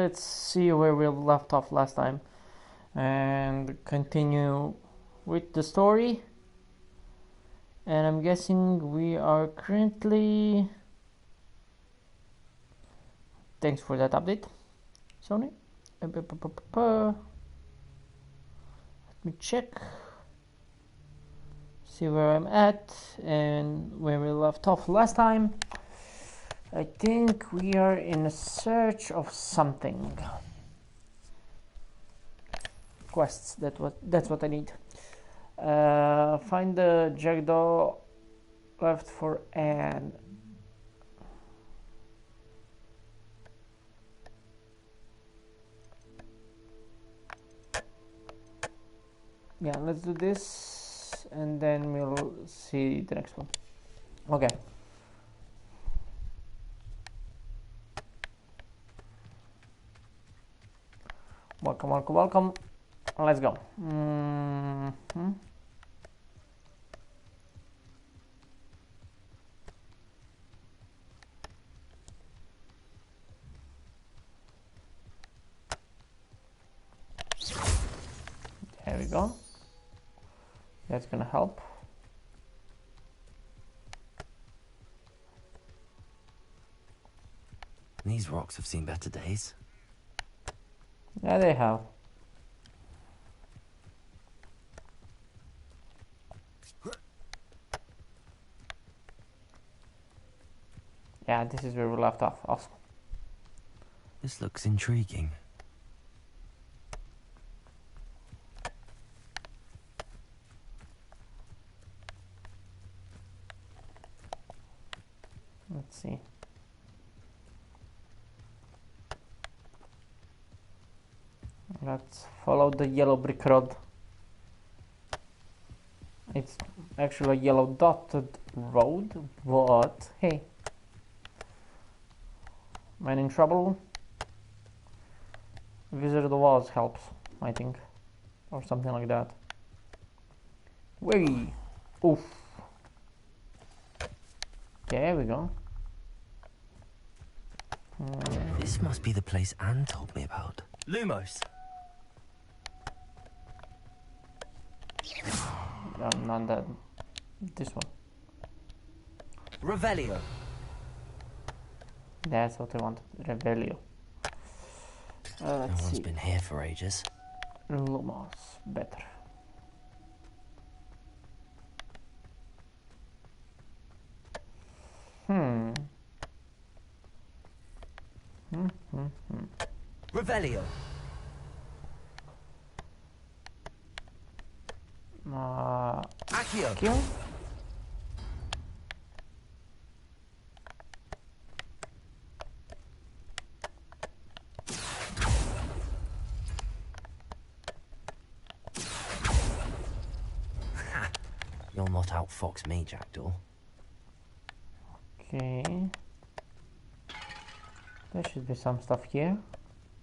let's see where we left off last time and continue with the story. And I'm guessing we are currently... Thanks for that update, Sony. Let me check. See where I'm at and where we left off last time. I think we are in a search of something. Quests, that's what I need. Find the jackdaw left for Anne. Yeah, let's do this and then we'll see the next one. Okay. Welcome. Let's go. There we go. That's gonna help. These rocks have seen better days. Yeah, they have. Yeah, this is where we left off. Awesome. This looks intriguing. Let's see. Let's follow the yellow brick road. It's actually a yellow dotted road, but hey. Man in trouble? Visit the walls helps, I think. Or something like that. Whee! Oof. There we go. This must be the place Anne told me about. Lumos! Not that. This one. Revelio. That's what I wanted. Revelio. No Let's one's see. been here for ages. Lumos. Better. Revelio. Accio. Kill? You'll not outfox me, Jackdaw. Okay. There should be some stuff here.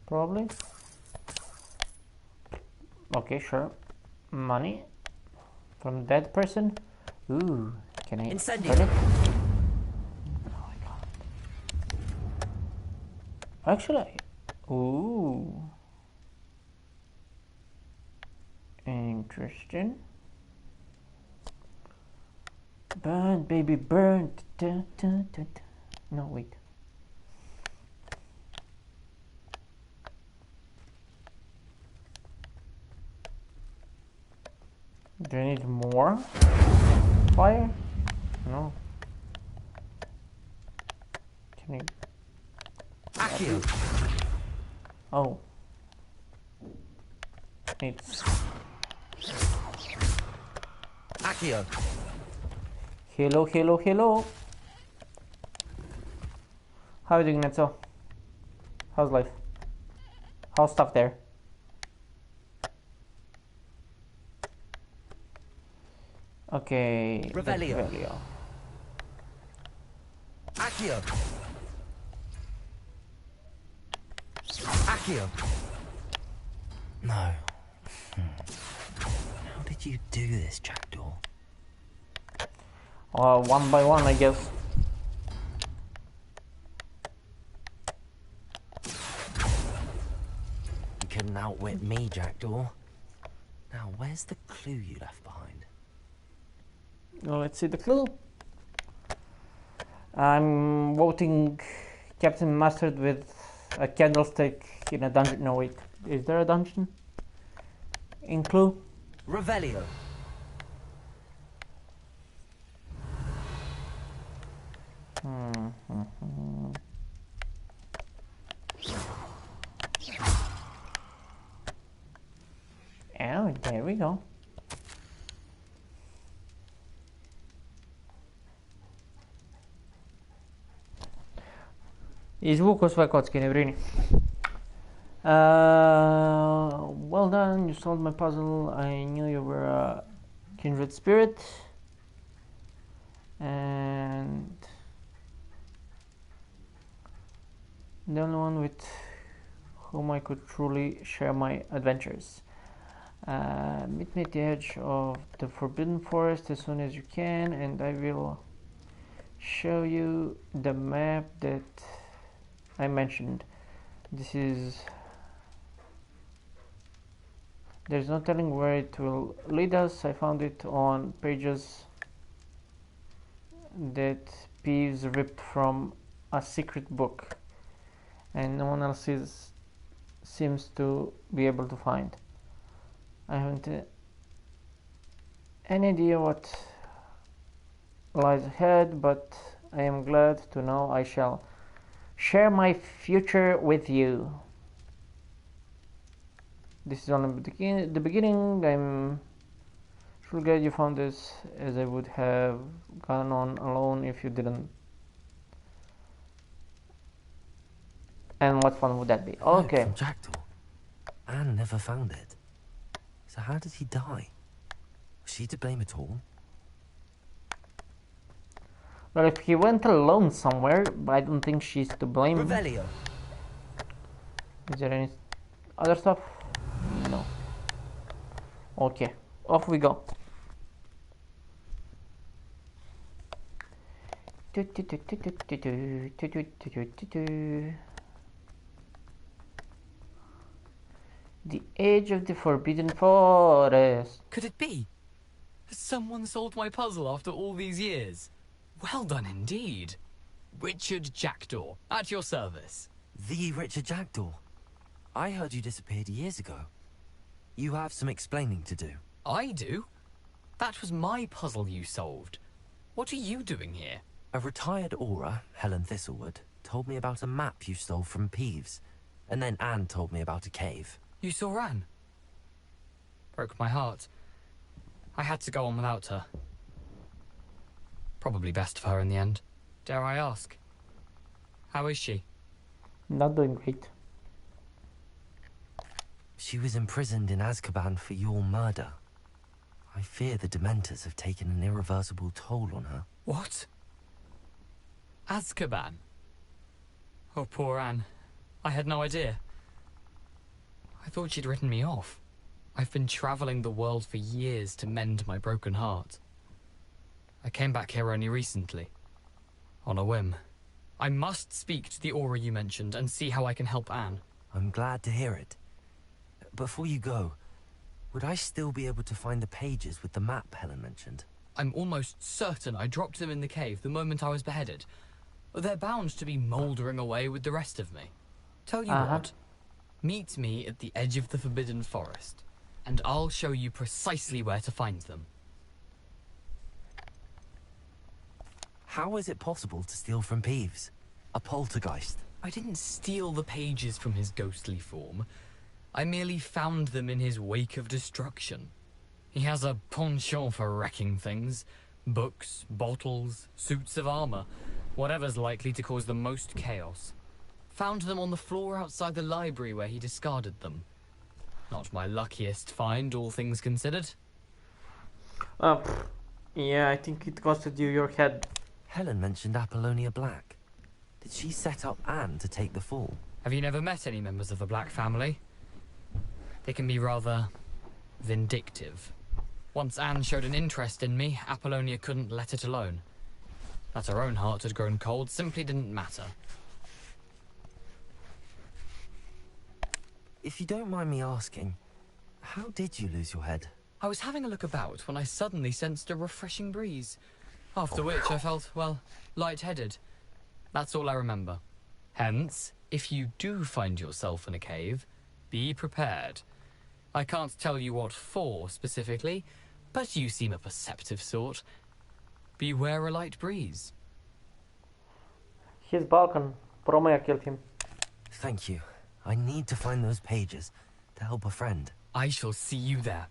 Probably. Okay, sure. Money. From dead person. Ooh. Can I Incendio. burn it? Oh my god. Actually. Ooh. Interesting. Burn, baby, burn. Dun, dun, dun, dun. No, wait. Do I need more fire? No. Can I? Accio. Oh. It's Accio. hello. How are you doing, Netso? How's life? How's stuff there? Okay. Revelio. Accio. Accio. No. How did you do this, Jackdaw? One by one, I guess. couldn't outwit me, Jackdaw. Now, where's the clue you left behind? Well, let's see the clue. I'm voting Captain Mustard with a candlestick in a dungeon. No, wait. Is there a dungeon in clue? Revelio. Oh, there we go. Izvuko sve kocke, ne brini. Well done, you solved my puzzle. I knew you were a kindred spirit. And the only one with whom I could truly share my adventures. Meet me at the edge of the Forbidden Forest as soon as you can, and I will show you the map that I mentioned. There's no telling where it will lead us. I found it on pages that Peeves ripped from a secret book, and no one else seems to be able to find. I haven't any idea what lies ahead, but I am glad to know I shall share my future with you. This is only the beginning. I'm sure glad you found this, as I would have gone on alone if you didn't. And what fun would that be? Okay. From Jackdaw. Anne never found it. So how did he die? Was she to blame at all? Well, if he went alone somewhere, I don't think she's to blame. Revelio. Is there any other stuff? No. Okay, off we go. The edge of the Forbidden Forest. Could it be? Has someone solved my puzzle after all these years? Well done indeed. Richard Jackdaw, at your service. The Richard Jackdaw. I heard you disappeared years ago. You have some explaining to do. I do? That was my puzzle you solved. What are you doing here? A retired aura, Helen Thistlewood, told me about a map you stole from Peeves. And then Anne told me about a cave. You saw Anne? Broke my heart. I had to go on without her. Probably best of her in the end. Dare I ask? How is she? Not doing great. She was imprisoned in Azkaban for your murder. I fear the Dementors have taken an irreversible toll on her. What? Azkaban? Oh, poor Anne. I had no idea. I thought she'd written me off. I've been traveling the world for years to mend my broken heart. I came back here only recently. On a whim. I must speak to the aura you mentioned and see how I can help Anne. I'm glad to hear it. Before you go, would I still be able to find the pages with the map Helen mentioned? I'm almost certain I dropped them in the cave the moment I was beheaded. They're bound to be mouldering away with the rest of me. Tell you what, meet me at the edge of the Forbidden Forest, and I'll show you precisely where to find them. How is it possible to steal from Peeves? A poltergeist? I didn't steal the pages from his ghostly form. I merely found them in his wake of destruction. He has a penchant for wrecking things. Books, bottles, suits of armor. Whatever's likely to cause the most chaos. Found them on the floor outside the library where he discarded them. Not my luckiest find, all things considered. Yeah, I think it costed you your head. Helen mentioned Apollonia Black. Did she set up Anne to take the fall? Have you never met any members of the Black family? They can be rather vindictive. Once Anne showed an interest in me, Apollonia couldn't let it alone. That her own heart had grown cold simply didn't matter. If you don't mind me asking, how did you lose your head? I was having a look about when I suddenly sensed a refreshing breeze. After which I felt, well, lightheaded. That's all I remember. Hence, if you do find yourself in a cave, be prepared. I can't tell you what for specifically, but you seem a perceptive sort. Beware a light breeze. He's Balkan. Bromaya killed him. Thank you. I need to find those pages to help a friend. I shall see you there.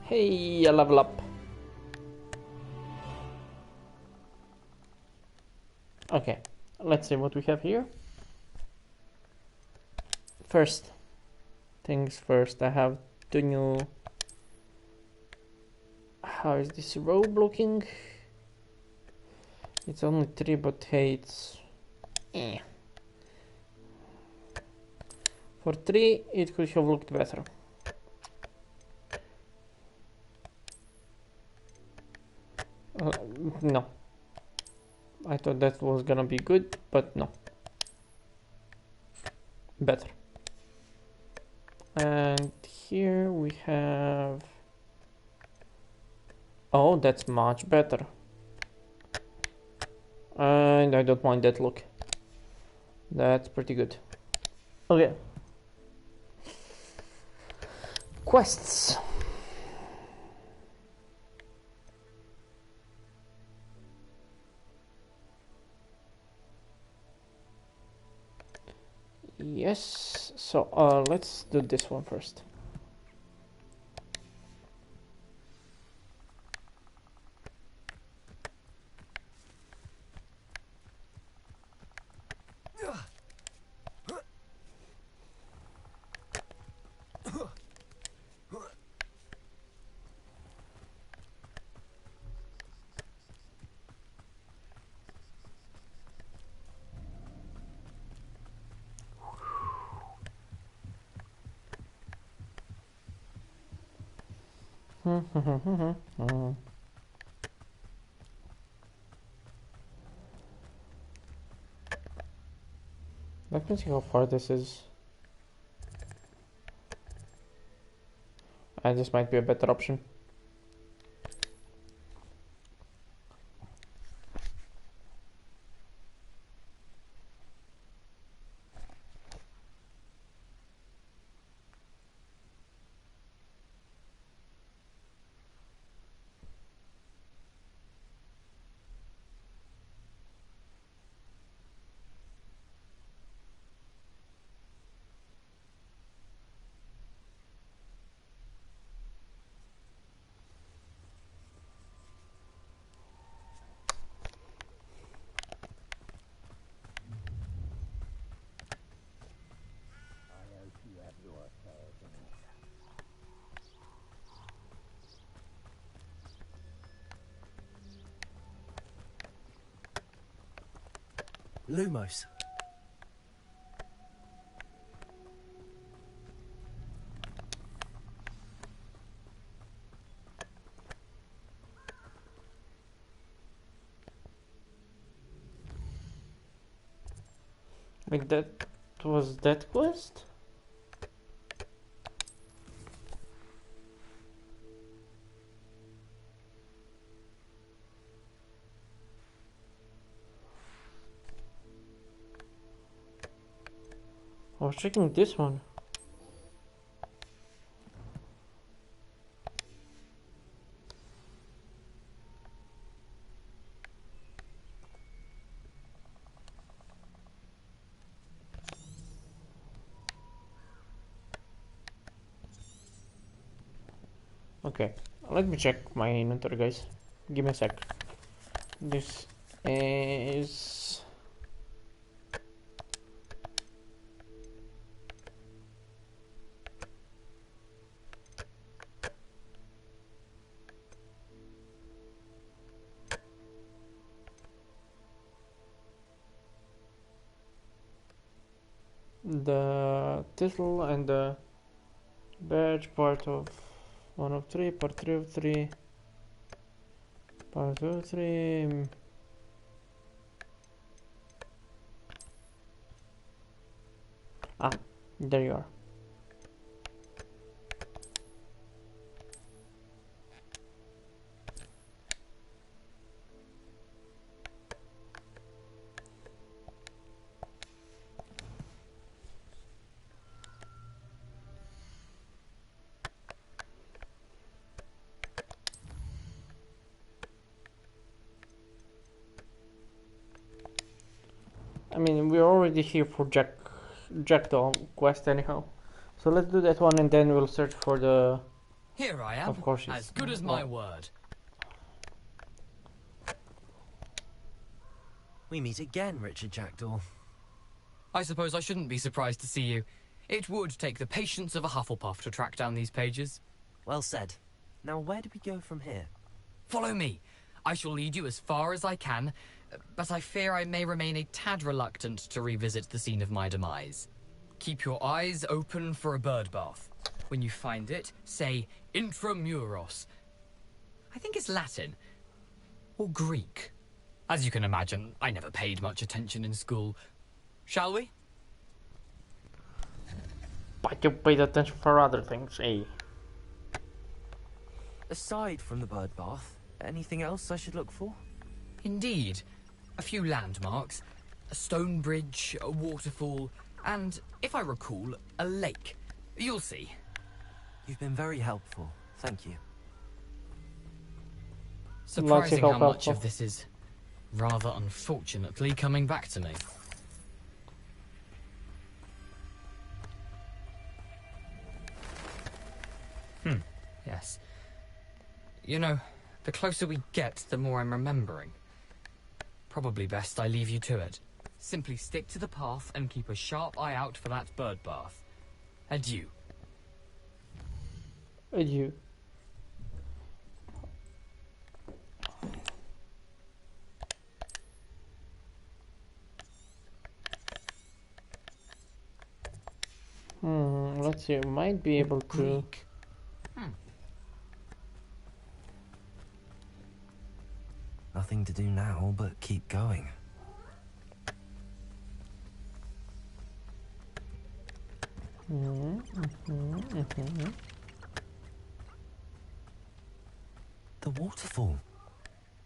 Hey, I level up. Okay, let's see what we have here. First things first, I have the new... How is this robe looking? It's only 3, but hey, it's... For 3, it could have looked better. No. I thought that was gonna be good, but no. Better. And here we have... Oh, that's much better. And I don't mind that look. That's pretty good. Okay. Quests. Yes, so let's do this one first. Let me see how far this is. This might be a better option. Lumos. Like that was that quest? I was checking this one. Okay, let me check my inventory, guys. Give me a sec. This is... the title and the badge part of 1 of 3, part 3 of 3. 1, 2, 3. Ah, there you are. I mean, we're already here for Jackdaw quest anyhow. So let's do that one and then we'll search for the... Here I am, Of course as good as my word. We meet again, Richard Jackdaw. I suppose I shouldn't be surprised to see you. It would take the patience of a Hufflepuff to track down these pages. Well said. Now where do we go from here? Follow me. I shall lead you as far as I can, but I fear I may remain a tad reluctant to revisit the scene of my demise. Keep your eyes open for a bird bath. When you find it, say intramuros. I think it's Latin. Or Greek. As you can imagine, I never paid much attention in school. Shall we? But you paid attention for other things, eh? Aside from the bird bath, anything else I should look for? Indeed. A few landmarks. A stone bridge, a waterfall, and, if I recall, a lake. You'll see. You've been very helpful. Thank you. Surprising how much of this is rather unfortunately coming back to me. Yes. You know, the closer we get, the more I'm remembering. Probably best I leave you to it. Simply stick to the path and keep a sharp eye out for that bird bath. Adieu. Adieu. Let's see, I might be able to... Greek. Nothing to do now but keep going. The waterfall.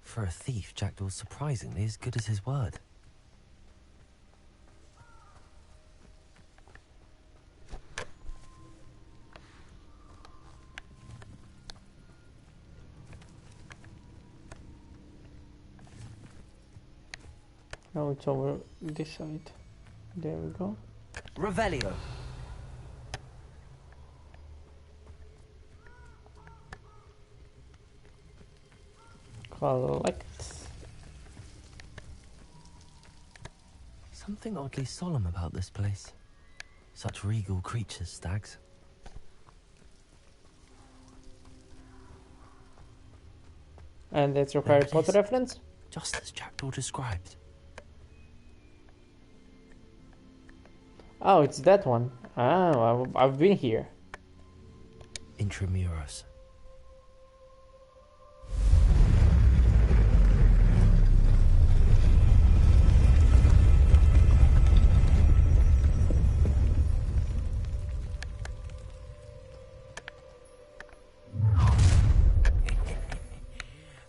For a thief, Jackdaw's surprisingly as good as his word. Now it's over this side. There we go. Revelio. Collect. Something oddly solemn about this place. Such regal creatures, stags. And that's your Harry Potter reference? Just as Jackdaw described. Oh, it's that one. Oh, I've been here. Intramuros.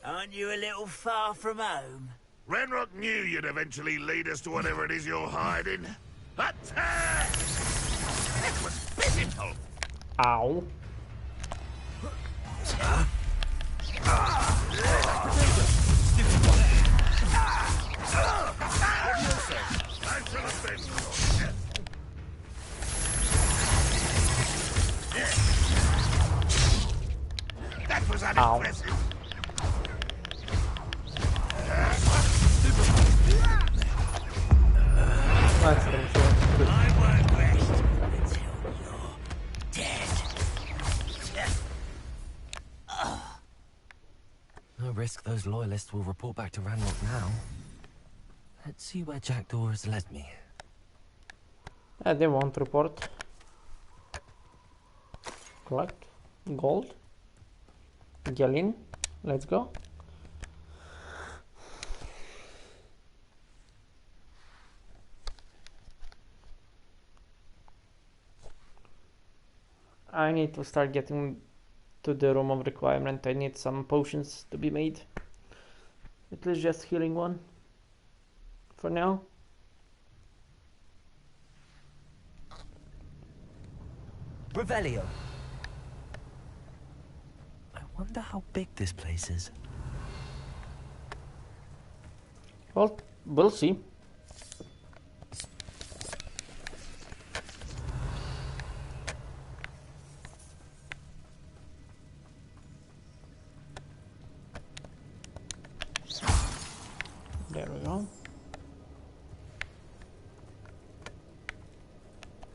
Aren't you a little far from home? Renrock knew you'd eventually lead us to whatever it is you're hiding. Attack! That was pitiful! Ow. I shall avenge your death. That was unimpressive. That's pretty sure. I won't rest until you're dead. No risk those loyalists will report back to Ranrock now. Let's see where Jackdaw has led me. They won't report. Collect. Gold. Gallin. Let's go. I need to start getting to the room of requirement. I need some potions to be made. At least just healing one for now. Revelio. I wonder how big this place is. Well, we'll see. There we go.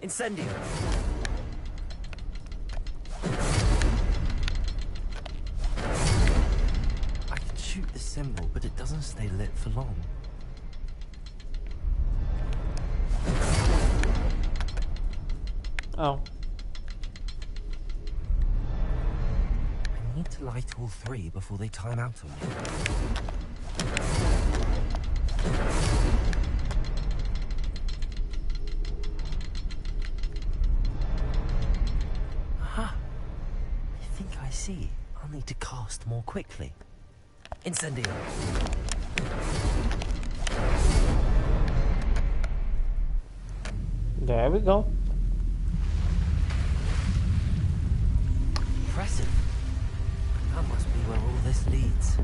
Incendio. I can shoot the symbol, but it doesn't stay lit for long. Oh. I need to light all three before they time out on me. Aha! I think I see. I'll need to cast more quickly. Incendio. There we go. Impressive. That must be where all this leads.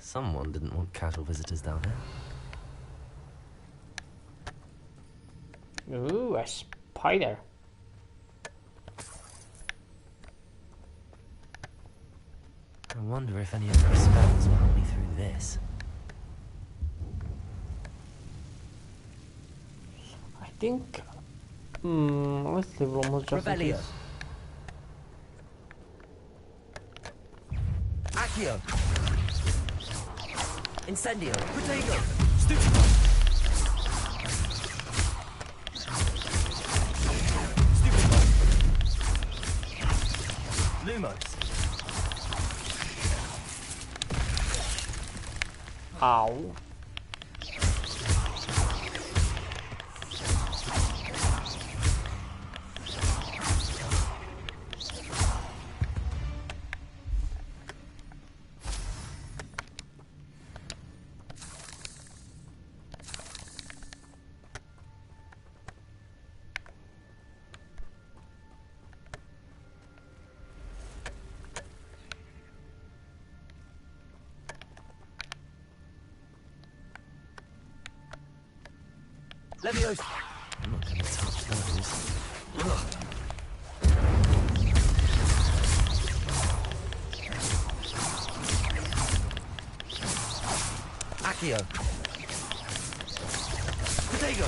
Someone didn't want casual visitors down here. Ooh, a spider. I wonder if any of my spells will help me through this. I think. Let's leave almost just in Revelio. case. Accio. Incendio. Protego. Stupefy. Stupefy. Lumos. Ow. Leviosa. I'm not going to touch those. Accio. Protego.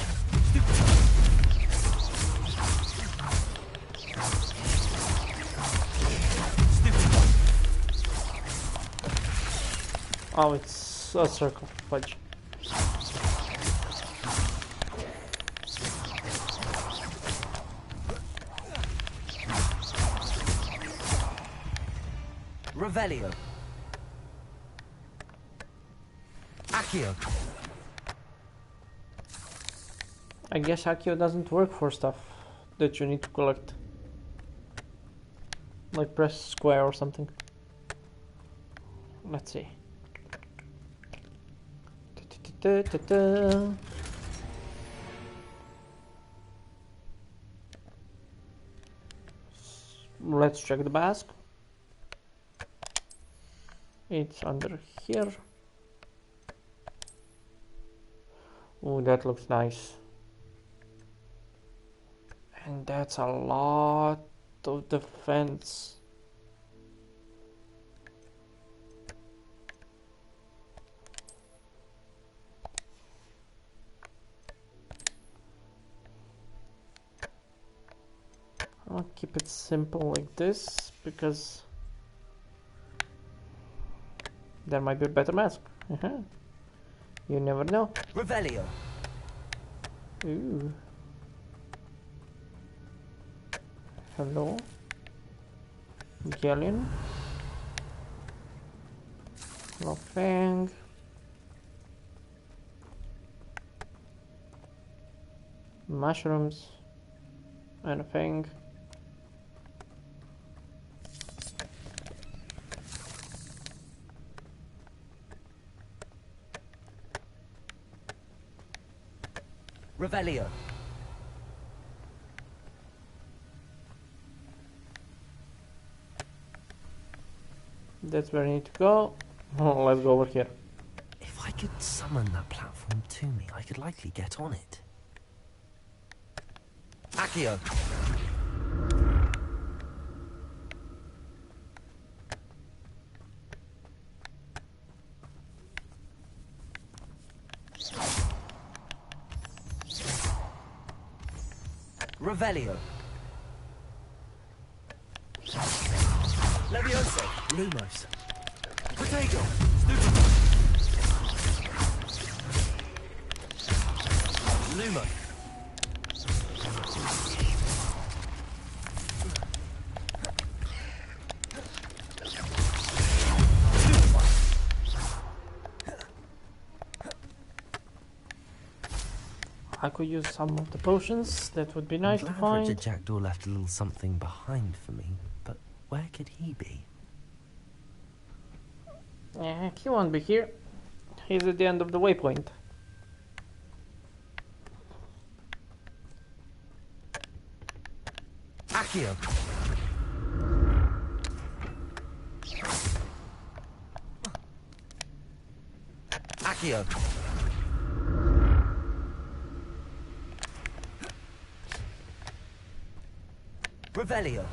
Oh, it's a circle. Fudge. Revelio. Accio. I guess Accio doesn't work for stuff that you need to collect. Like press square or something. Let's see. Let's check the mask. It's under here. Oh, that looks nice. And that's a lot of defense. I'll keep it simple like this because there might be a better mask. You never know. Revelio. Ooh. Hello. Galleon. Nothing. Mushrooms. Anything. Revelio. That's where I need to go. Oh, let's go over here. If I could summon that platform to me, I could likely get on it. Accio. Revelio. Levioso. Lumos. Potato. Lumo. I could use some of the potions. That would be nice to find. Richard Jackdaw left a little something behind for me, but where could he be? Yeah, he won't be here. He's at the end of the waypoint. Accio. Accio. Revelio.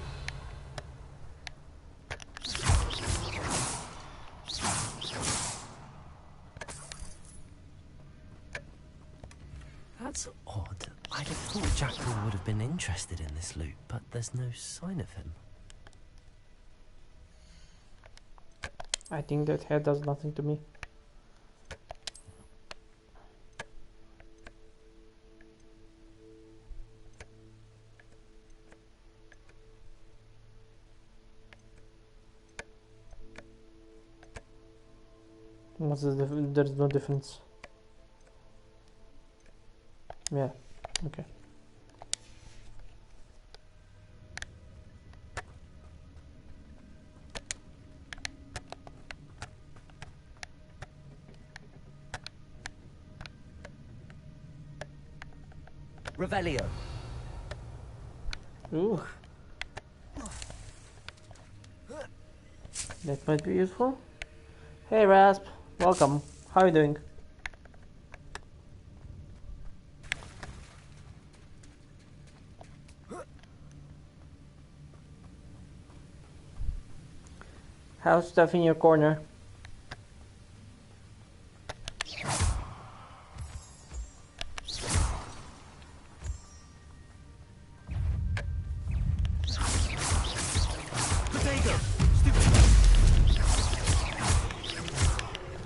That's odd. I'd have thought Jackdaw would have been interested in this loot, but there's no sign of him. I think that head does nothing to me. What's the difference? There's no difference. Yeah, okay. Revelio. Ooh. That might be useful. Hey Rasp, welcome. How are you doing? How's stuff in your corner? Potato. Stupid.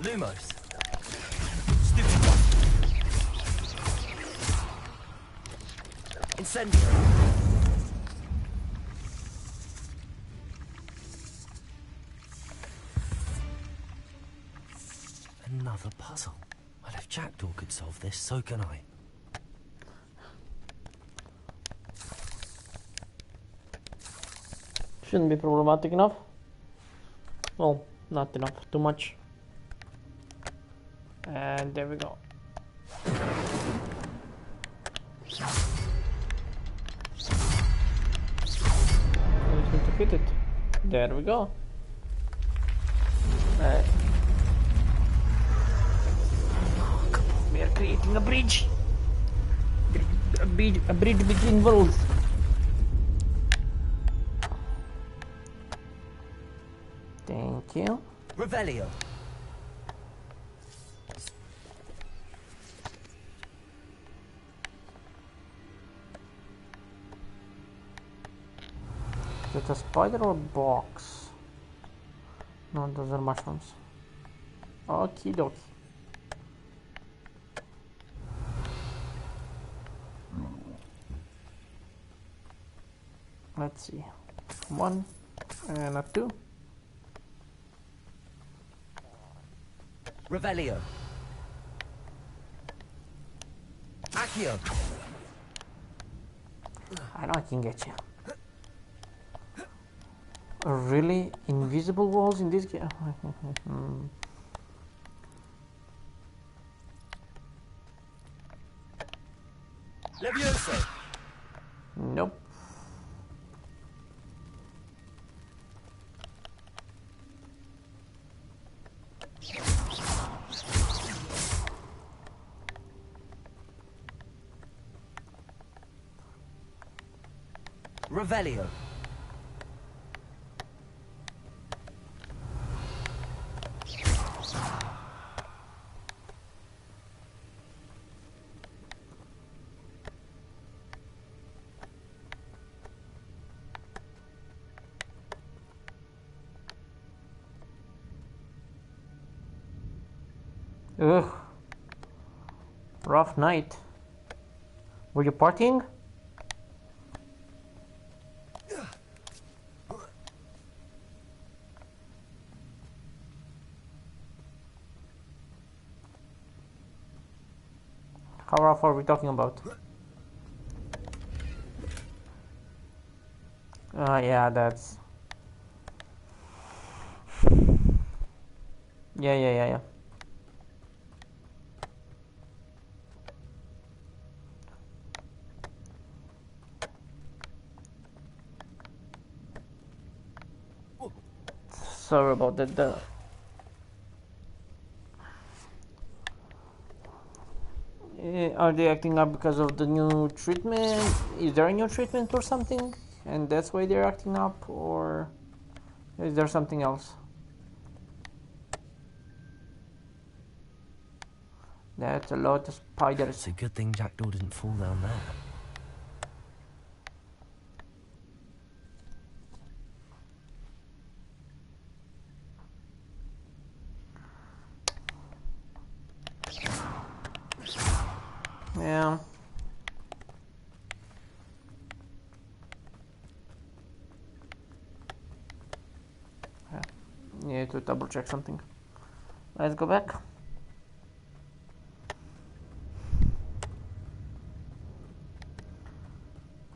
Lumos. Stupid. Incendio. Another puzzle. Well, if Jackdaw could solve this, so can I. Shouldn't be problematic enough. Well, not enough, too much. And there we go. I just need to hit it. There we go. We are creating a bridge. A bridge between worlds. Thank you. Revelio. Is it a spider or a box? No, those are mushrooms. Okie dokie. Let's see. 1 and a 2. Revelio. Accio. I know I can get you. Really? Invisible walls in this game? Levioso. Nope. Revelio. Ugh. Rough night. Were you partying? How rough are we talking about? Yeah, that's... Yeah. Sorry about that. Are they acting up because of the new treatment? Is there a new treatment or something? And that's why they're acting up? Or is there something else? That's a lot of spiders. It's a good thing Jackdaw didn't fall down there. Yeah. Need to double check something. Let's go back.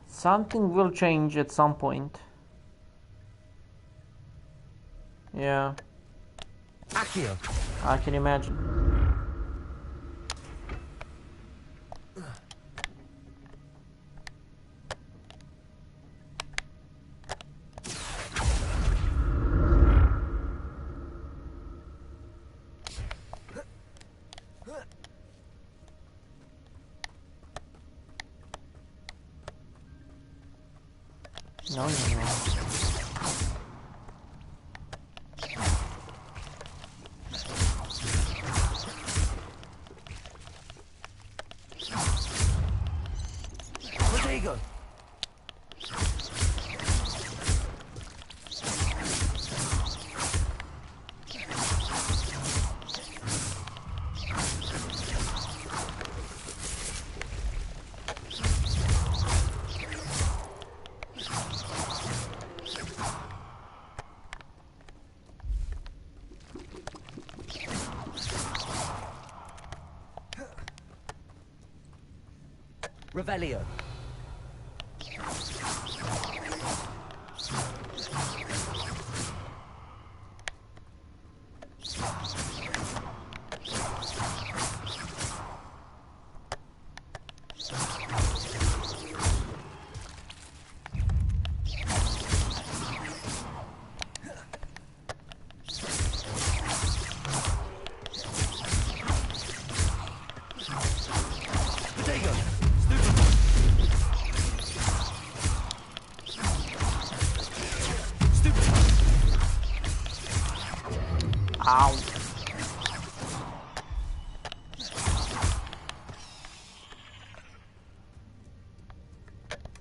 Something will change at some point. Yeah. Accio. I can imagine. No. Rodrigo. Revelio. Ow.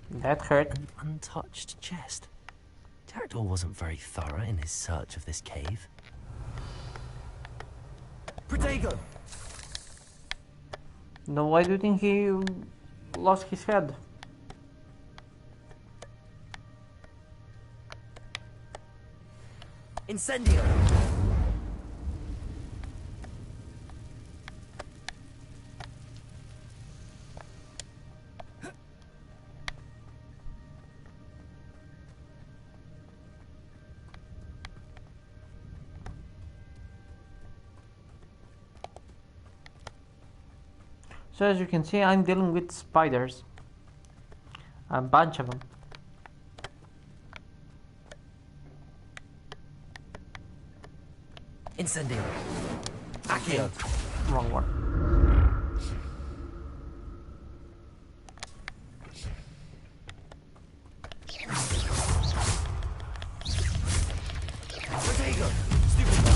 That hurt. An untouched chest. Jackdaw wasn't very thorough in his search of this cave. Protego! No, why do you think he lost his head? Incendio! So as you can see, I'm dealing with spiders. A bunch of them. Incendio. Accio. Wrong one. Protego. Stupefy.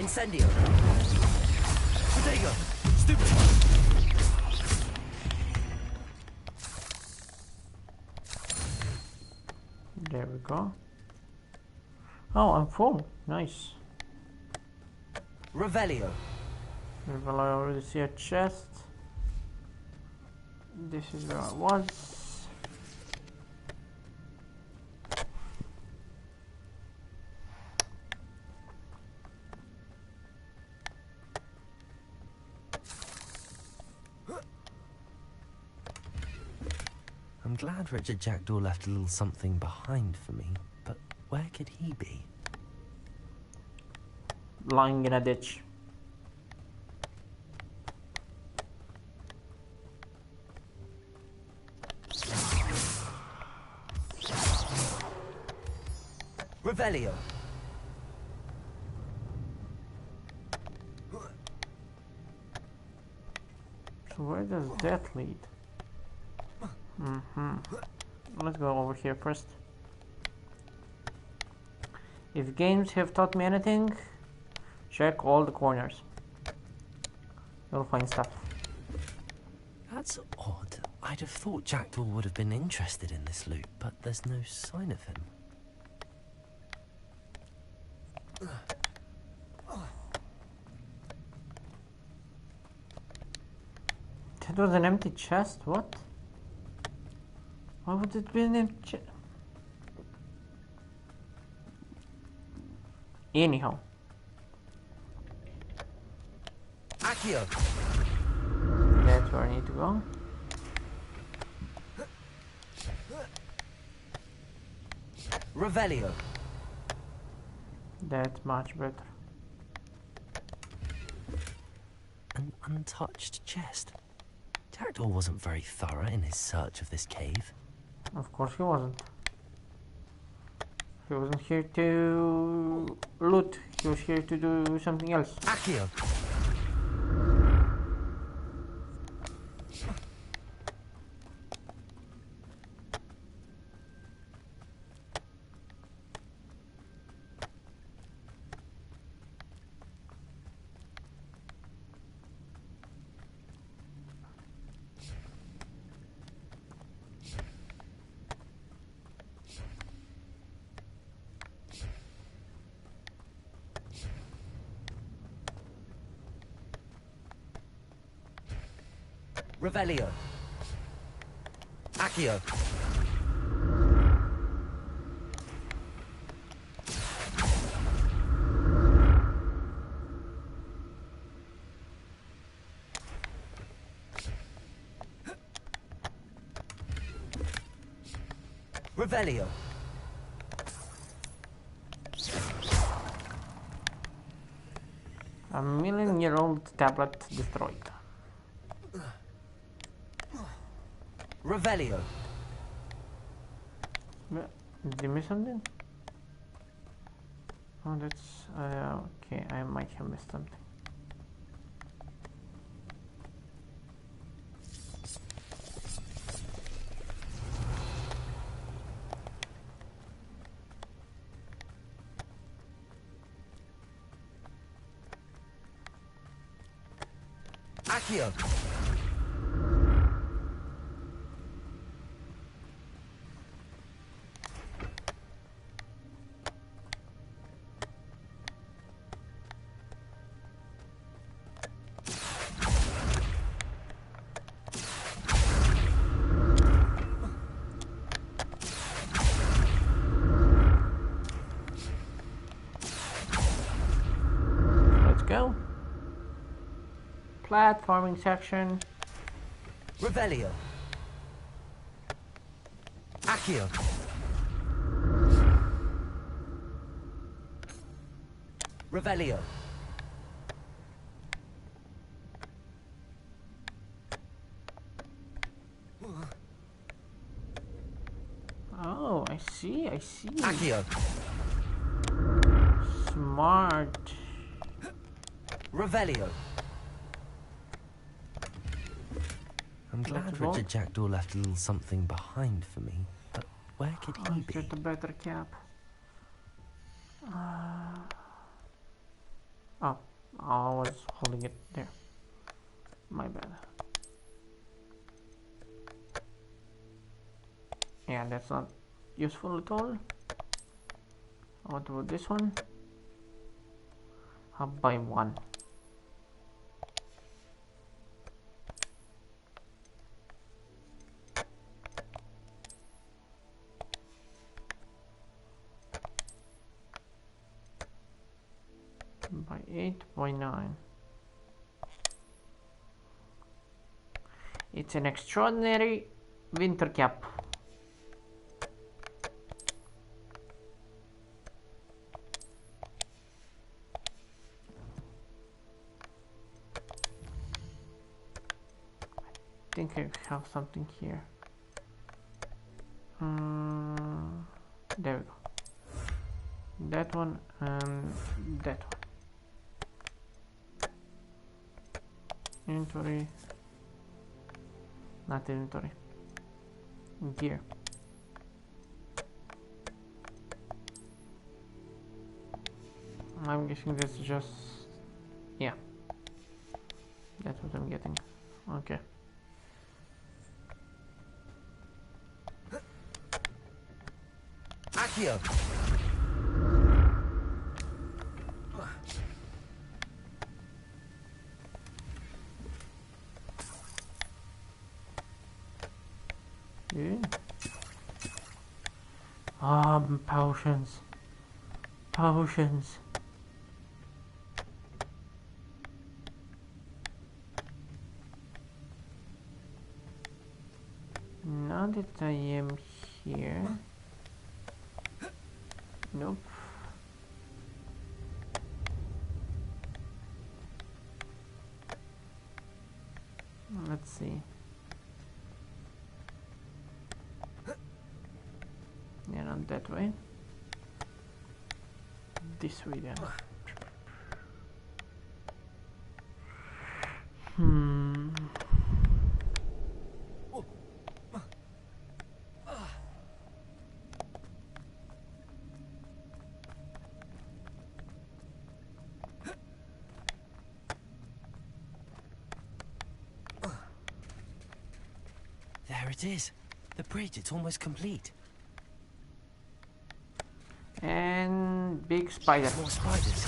Incendio. Protego. Stupefy. There we go. Oh, I'm full. Nice. Revelio. Well, I already see a chest. This is where I was. I'm glad Richard Jackdaw left a little something behind for me, but where could he be? Lying in a ditch. Revelio. So where does that lead? Let's go over here first. If games have taught me anything, check all the corners. You'll find stuff. That's odd. I'd have thought Jackdaw would have been interested in this loot, but there's no sign of him. That was an empty chest? What? Why would it be an empty chest? Anyhow. Accio. That's where I need to go. Revelio. That's much better. An untouched chest. Jackdaw wasn't very thorough in his search of this cave. Of course he wasn't. He wasn't here to loot. He was here to do something else. Accio. Revelio. Accio. Revelio. A million-year-old tablet destroyed. Revelio. Did you miss something? Oh, that's... okay, I might have missed something. Accio. Let's go. platforming section. Revelio. Accio. Revelio. Oh, I see. Accio. Smart. Revelio. I'm glad Let's go. Richard Jackdaw left a little something behind for me, but where could he be? Get a better cap. Oh, I was holding it there. My bad. Yeah, that's not useful at all. What about this one? I'll buy one. By 8, by 9. It's an extraordinary winter cap. I think I have something here. There we go. That one and that one. Inventory. Not inventory. Gear. I'm guessing this is just... yeah. That's what I'm getting. Okay. Accio. Yeah. Potions. Potions. Now that I am here. Nope. Let's see. Yeah, not that way. This way then. There it is. The bridge, it's almost complete. And big spider. More spiders.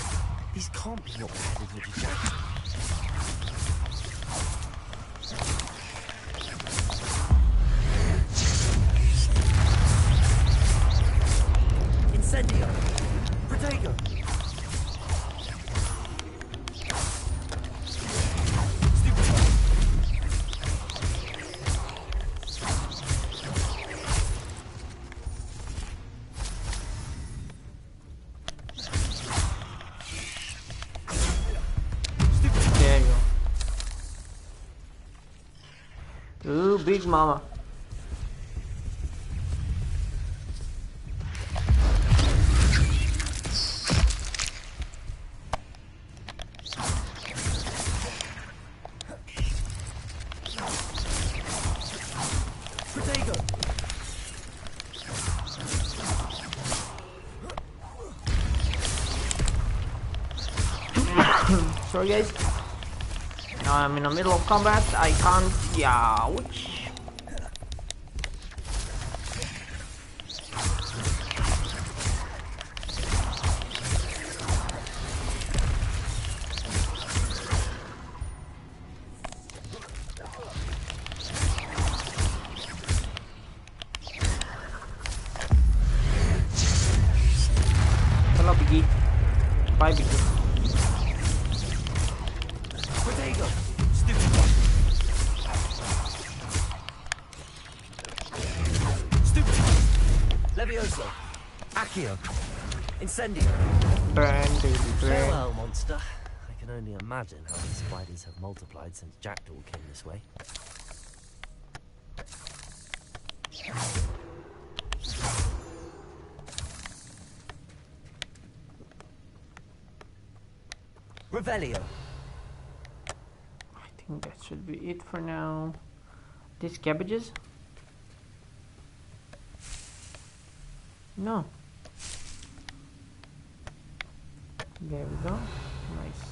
These can't be what headed Richard Jackdaw. Incendio! Protego! There you go. Ooh, big mama. Protego! Sorry guys. Now I'm in the middle of combat. I can't. Ouch. Hello, Biggie. Bye, Biggie. Protego! Accio. Incendio. Burn, baby, burn. Farewell, monster. I can only imagine how these spiders have multiplied since Jackdaw came this way. Revelio. I think that should be it for now. These cabbages? No. There we go. Nice.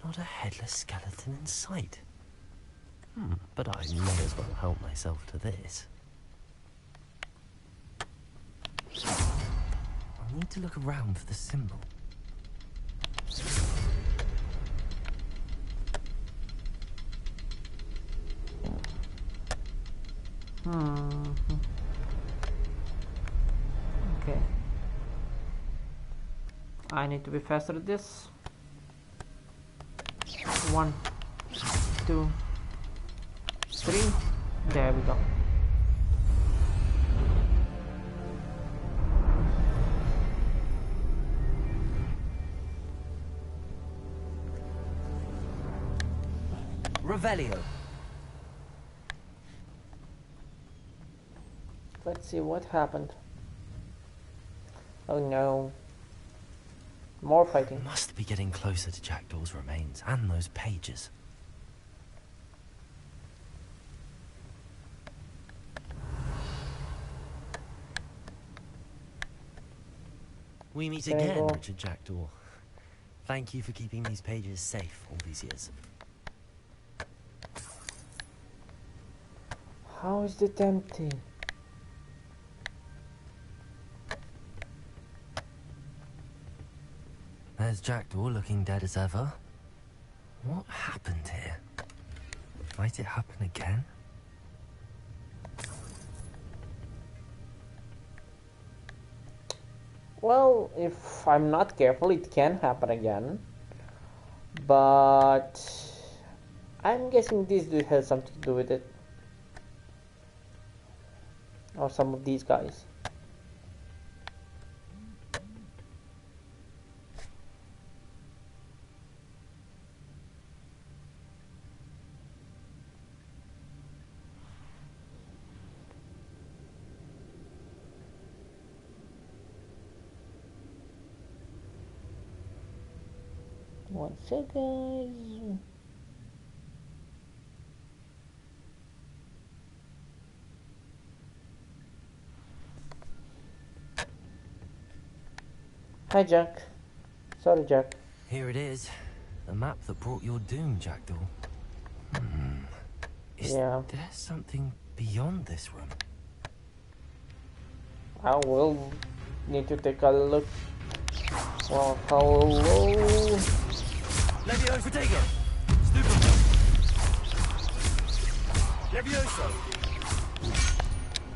Not a headless skeleton in sight. But I may as well help myself to this. I'll need to look around for the symbol. Okay. I need to be faster at this. 1, 2, 3. There we go. Revelio. Let's see what happened. Oh no. More fighting. Must be getting closer to Jackdaw's remains and those pages. We meet There you again, go. Richard Jackdaw. Thank you for keeping these pages safe all these years. How is it empty? There's Jackdaw looking dead as ever. What happened here? Might it happen again? Well, if I'm not careful, it can happen again. But I'm guessing this dude has something to do with it. Or some of these guys. One sec, guys. Hi, Jack. Sorry, Jack. Here it is. The map that brought your doom, Jackdaw. Is Yeah. there something beyond this room? I will need to take a look. Well, hello. Levioso, Protego! Stupid! Levioso!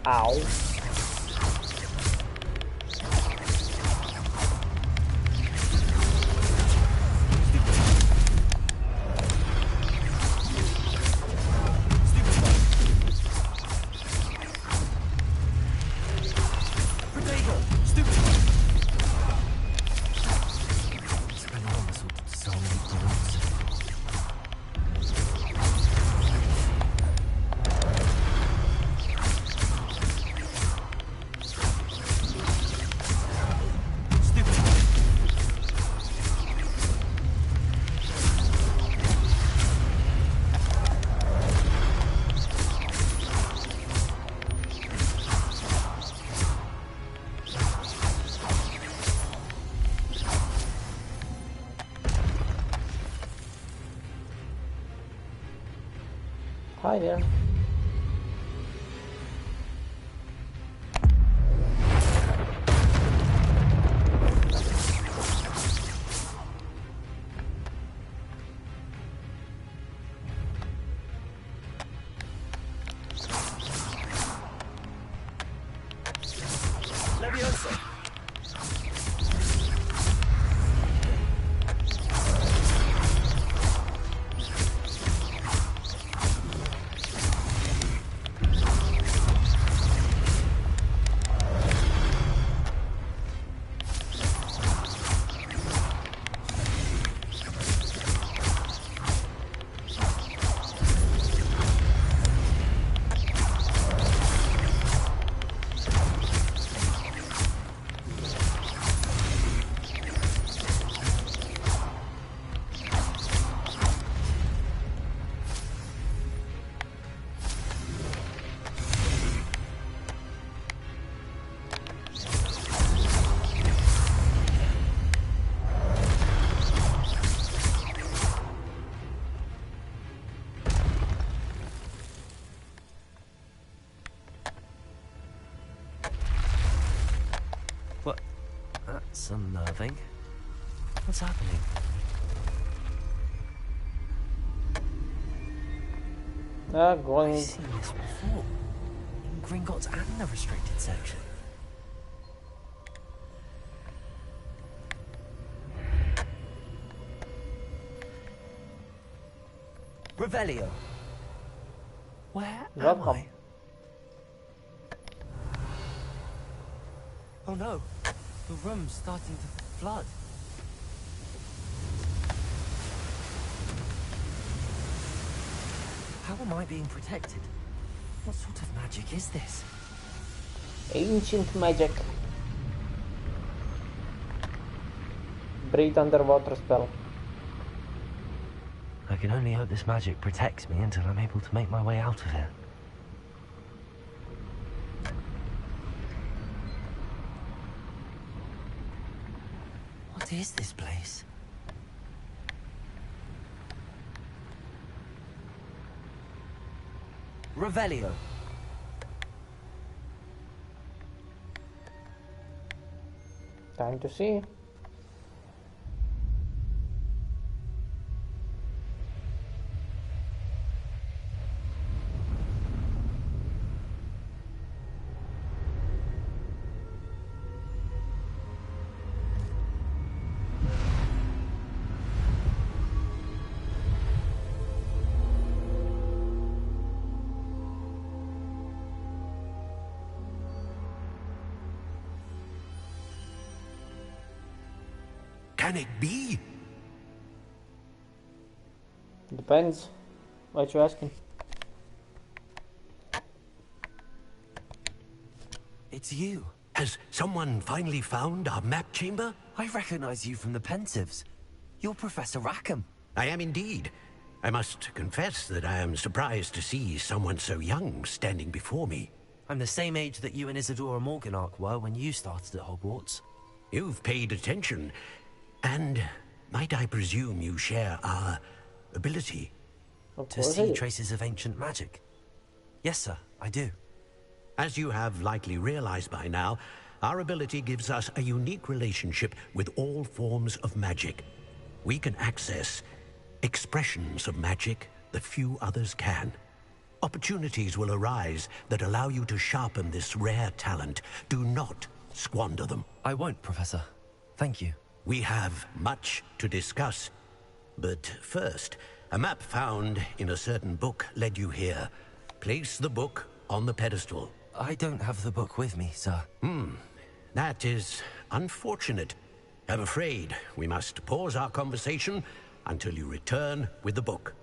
Ow. Protego! Stupid! Spending all this with so many bullets. Hi there. Levioso! That's unnerving. What's happening? Going. I've seen this before. In Gringotts and the restricted section. Revelio. Where am I? Oh no, the room's starting to flood. How am I being protected? What sort of magic is this? Ancient magic. Breathe underwater spell. I can only hope this magic protects me until I'm able to make my way out of here. What is this place? Revelio. Time to see. Can it be? Depends. What you asking? It's you. Has someone finally found our map chamber? I recognize you from the Pensives. You're Professor Rackham. I am indeed. I must confess that I am surprised to see someone so young standing before me. I'm the same age that you and Isadora Morganach were when you started at Hogwarts. You've paid attention, and might I presume you share our ability? Of To course I see do. traces of ancient magic. Yes, sir, I do. As you have likely realized by now, our ability gives us a unique relationship with all forms of magic. We can access expressions of magic that few others can. Opportunities will arise that allow you to sharpen this rare talent. Do not squander them. I won't, Professor. Thank you. We have much to discuss. But first, a map found in a certain book led you here. Place the book on the pedestal. I don't have the book with me, sir. That is unfortunate. I'm afraid we must pause our conversation until you return with the book.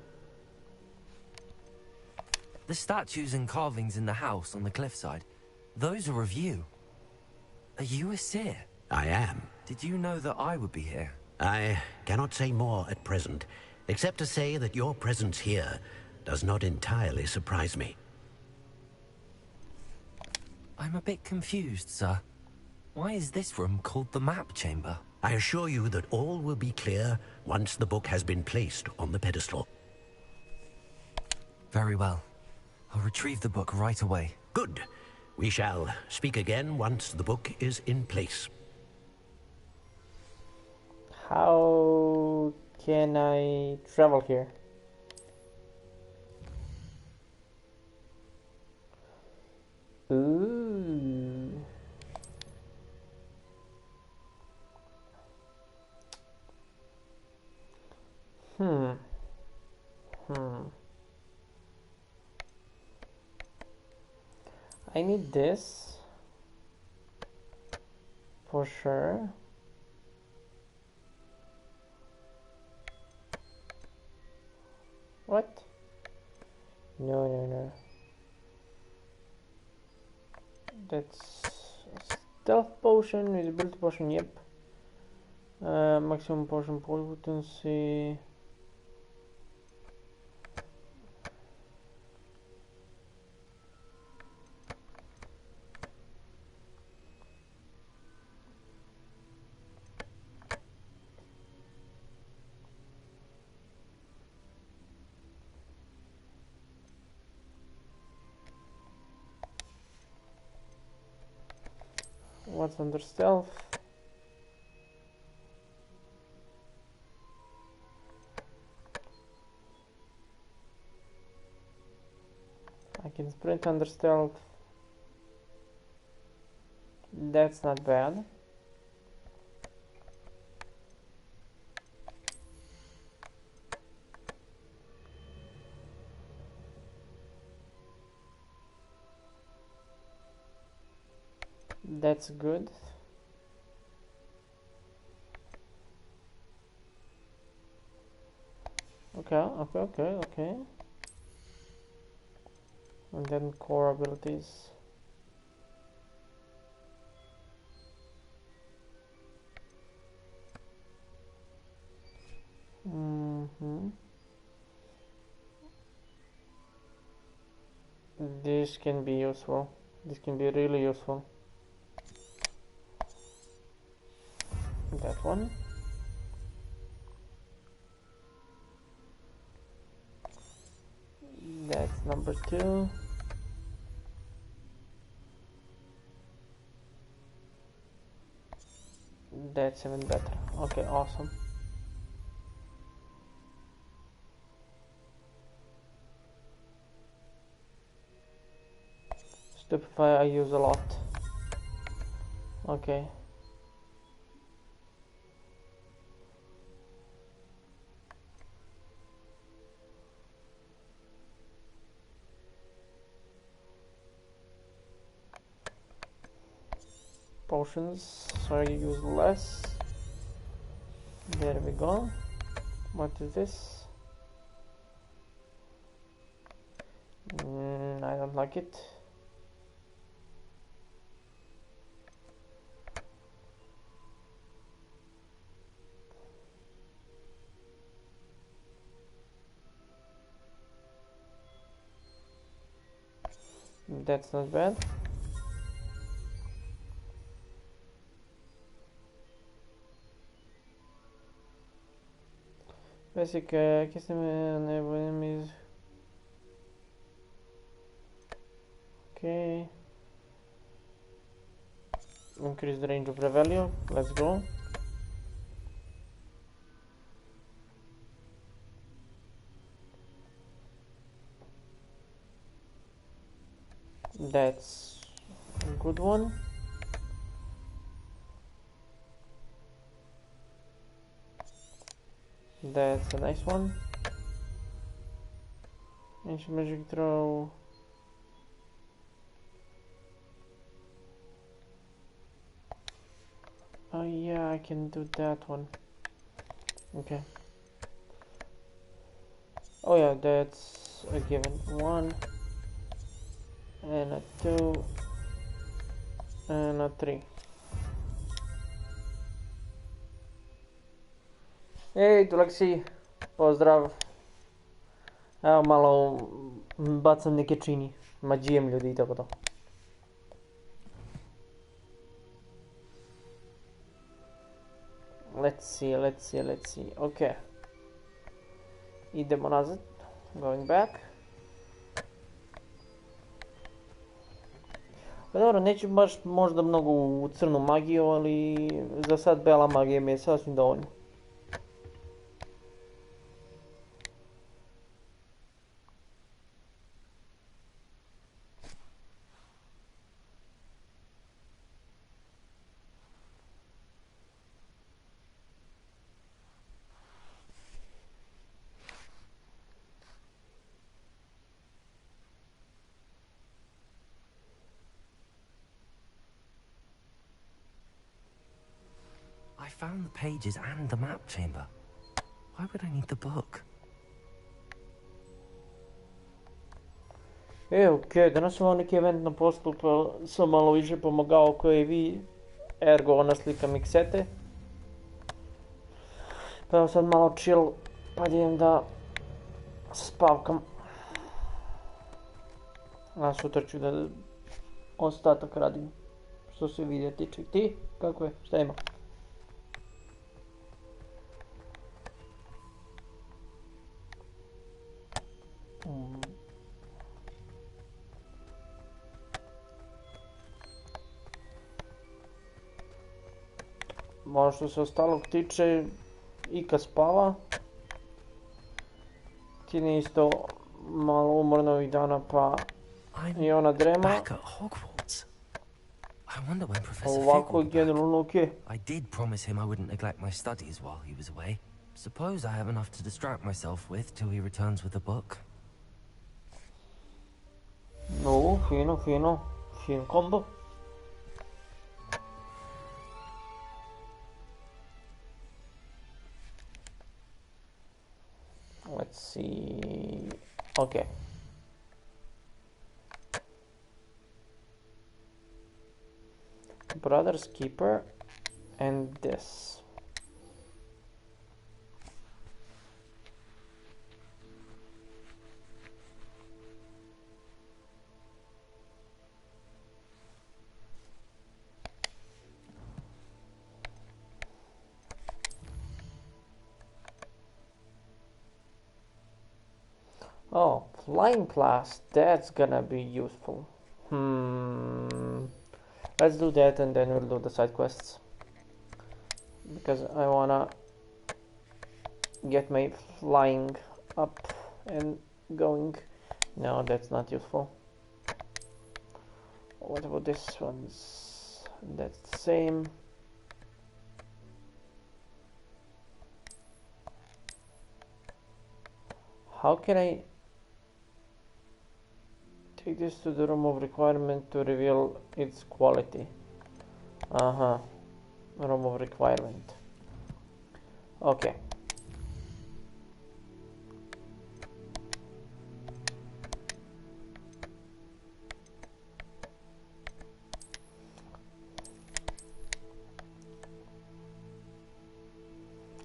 The statues and carvings in the house on the cliffside, those are of you. Are you a seer? I am. Did you know that I would be here? I cannot say more at present, except to say that your presence here does not entirely surprise me. I'm a bit confused, sir. Why is this room called the map chamber? I assure you that all will be clear once the book has been placed on the pedestal. Very well. I'll retrieve the book right away. Good. We shall speak again once the book is in place. How can I travel here? Ooh. Hmm. I need this for sure. What? No. That's a stealth potion, visibility potion, yep. Maximum potion potency. What's under stealth? can sprint under stealth. That's not bad. That's good. Okay. And then core abilities. This can be useful. This can be really useful. That one. That's number 2. That's even better. Okay, awesome. Stupefy I use a lot. Okay. Potions, so I use less. There we go. What is this? I don't like it. That's not bad. Basic custom enable enemies. Okay. Increase the range of Revelio. Let's go. That's a good one. That's a nice one. Ancient magic throw. Oh yeah, I can do that one. Okay. Oh yeah, that's a given. 1 and a 2 and a 3. Ej, Tuleksi, pozdrav. Evo malo bacam neke čini, mađijem ljudi i tako to. Let's see. Okay. Idemo nazad. Going back. Pa dobro, neću baš možda mnogo u crnu magiju, ali za sad bela magija mi je sasvim dovoljno. I found the pages and the map chamber. Why would I need the book? Okej, danas sam imao neki event na poslu, pa sam malo više pomagao koje vi, ergo ona slika miksete. Pa evo sad malo chill, pa idem da spavkam. A sutra ću da ostatak radim, što se videa tiče. Ti, kako je, šta ima? Ono što se ostalog tiče, Ika spava. Tine isto malo umorno ovih dana, pa E ona drema. Back at Hogwarts. I wonder when Professor Fig Ovako will je be back. generalno okej. I did promise him I wouldn't neglect my studies while he was away. Suppose I have enough to distract myself with till he returns with a book. No, fino, fino. Fin combo. Let's see. Okay. Brother's Keeper and this. Oh, flying class, that's gonna be useful. Let's do that and then we'll do the side quests. Because I wanna get my flying up and going. No, that's not useful. What about this one's? That's the same. How can I take this to the room of requirement to reveal its quality? Room of requirement. Okay.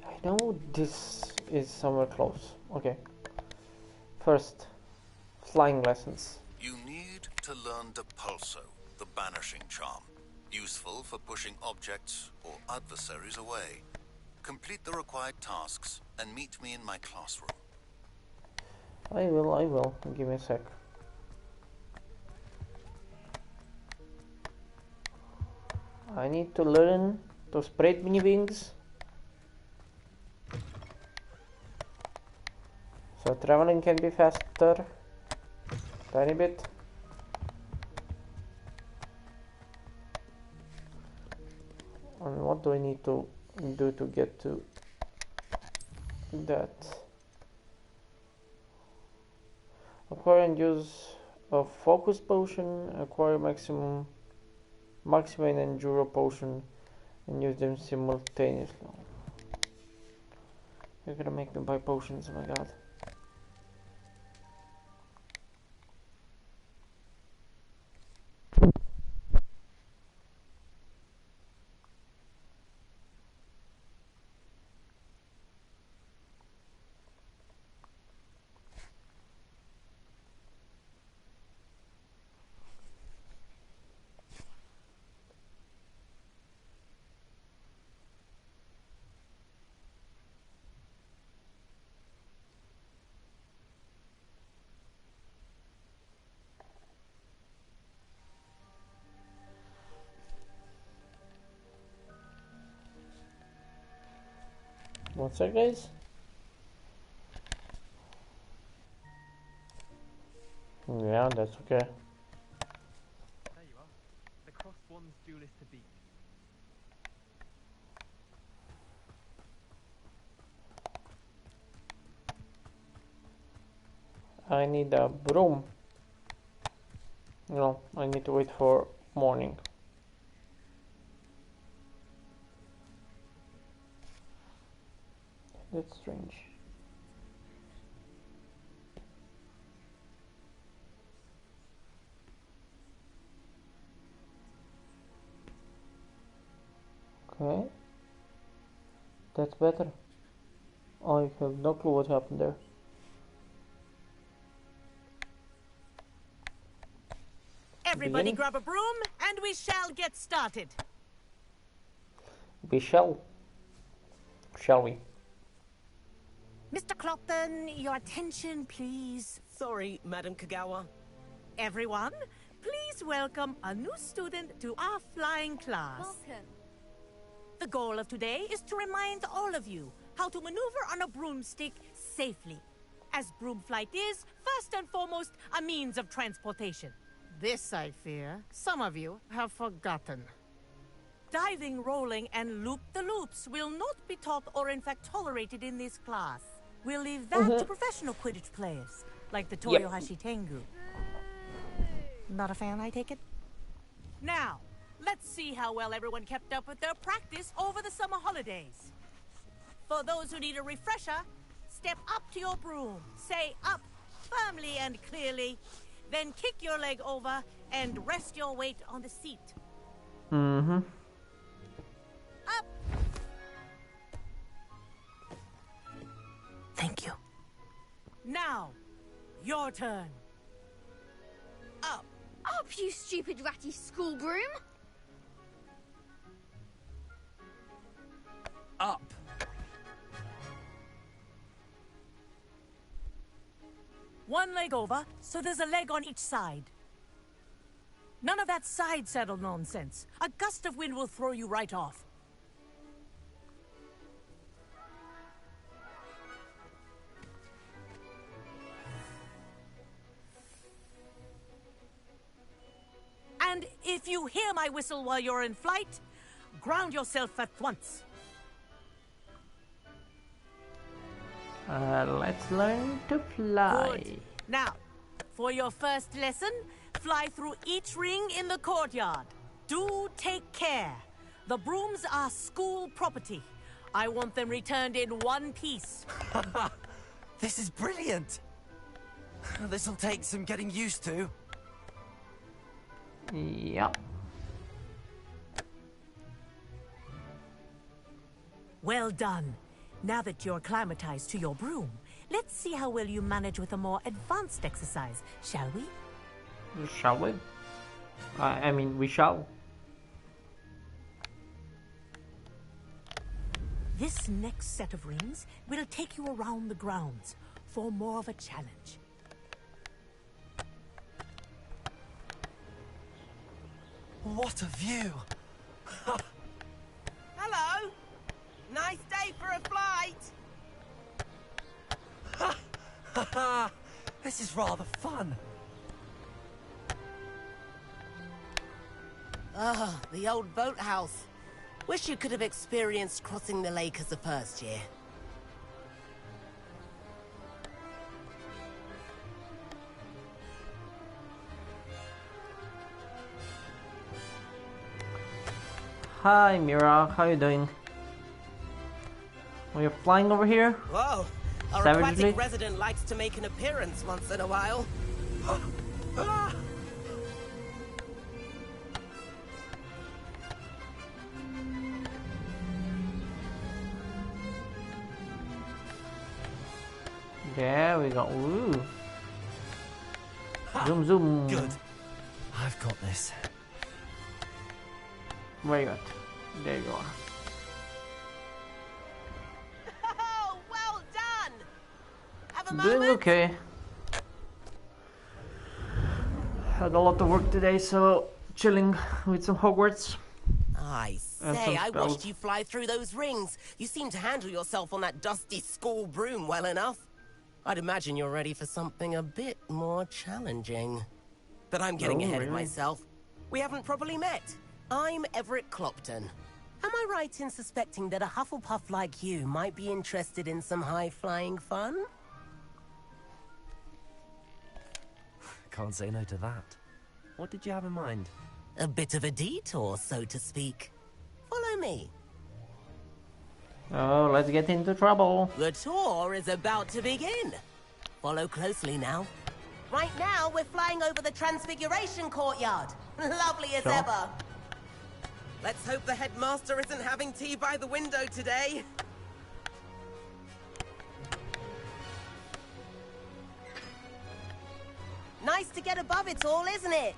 I know this is somewhere close. Okay. First, flying lessons. You need to learn Depulso, the banishing charm. Useful for pushing objects or adversaries away. Complete the required tasks and meet me in my classroom. I will. Give me a sec. I need to learn to spread mini wings. So traveling can be faster. Tiny bit. And what do I need to do to get to that? Acquire and use a focus potion, acquire maximum and enduro potion and use them simultaneously. You're gonna make me buy potions, oh my god. What's that, guys? Yeah, that's okay. There you are. The crossed one's duelist to beat. I need a broom. No, I need to wait for morning. That's strange. Okay. That's better. I have no clue what happened there. Everybody Beginning? grab a broom and we shall get started. We shall. Shall we? Mr. Clopton, your attention, please. Sorry, Madam Kagawa. Everyone, please welcome a new student to our flying class. Welcome. The goal of today is to remind all of you how to maneuver on a broomstick safely, as broom flight is, first and foremost, a means of transportation. This, I fear, some of you have forgotten. Diving, rolling, and loop-the-loops will not be taught or in fact tolerated in this class. We'll leave that to professional Quidditch players, like the Toyohashi Tengu. Not a fan, I take it? Now, let's see how well everyone kept up with their practice over the summer holidays. For those who need a refresher, step up to your broom, say up firmly and clearly, then kick your leg over and rest your weight on the seat. Mm-hmm. Up! Thank you. Now, your turn. Up! Up, you stupid ratty school broom! Up. One leg over, so there's a leg on each side. None of that side saddle nonsense. A gust of wind will throw you right off. And if you hear my whistle while you're in flight, ground yourself at once. Let's learn to fly. Good. Now, for your first lesson, fly through each ring in the courtyard. Do take care. The brooms are school property. I want them returned in one piece. This is brilliant. This'll take some getting used to. Yep. Well done. Now that you're acclimatized to your broom, let's see how well you manage with a more advanced exercise, shall we? Shall we? I mean, we shall. This next set of rings will take you around the grounds for more of a challenge. What a view! Hello! Nice day for a flight! This is rather fun. Ah, the old boathouse. Wish you could have experienced crossing the lake as a first year. Hi, Mira. How you doing? Are you flying over here? Whoa! Our Savagely? aquatic resident likes to make an appearance once in a while. There we go. Ooh. Zoom, zoom. Good. I've got this. Very good. There you are. Oh, well done! Have a Doing moment? okay. Had a lot of work today, so chilling with some Hogwarts. I And say, some I spells. watched you fly through those rings. You seem to handle yourself on that dusty school broom well enough. I'd imagine you're ready for something a bit more challenging. But I'm getting Oh, ahead of really? myself. We haven't properly met. I'm Everett Clopton. Am I right in suspecting that a Hufflepuff like you might be interested in some high-flying fun? Can't say no to that. What did you have in mind? A bit of a detour, so to speak. Follow me. Oh, let's get into trouble. The tour is about to begin. Follow closely now. Right now, we're flying over the Transfiguration Courtyard. Lovely as Sure. ever. Let's hope the headmaster isn't having tea by the window today. Nice to get above it all, isn't it?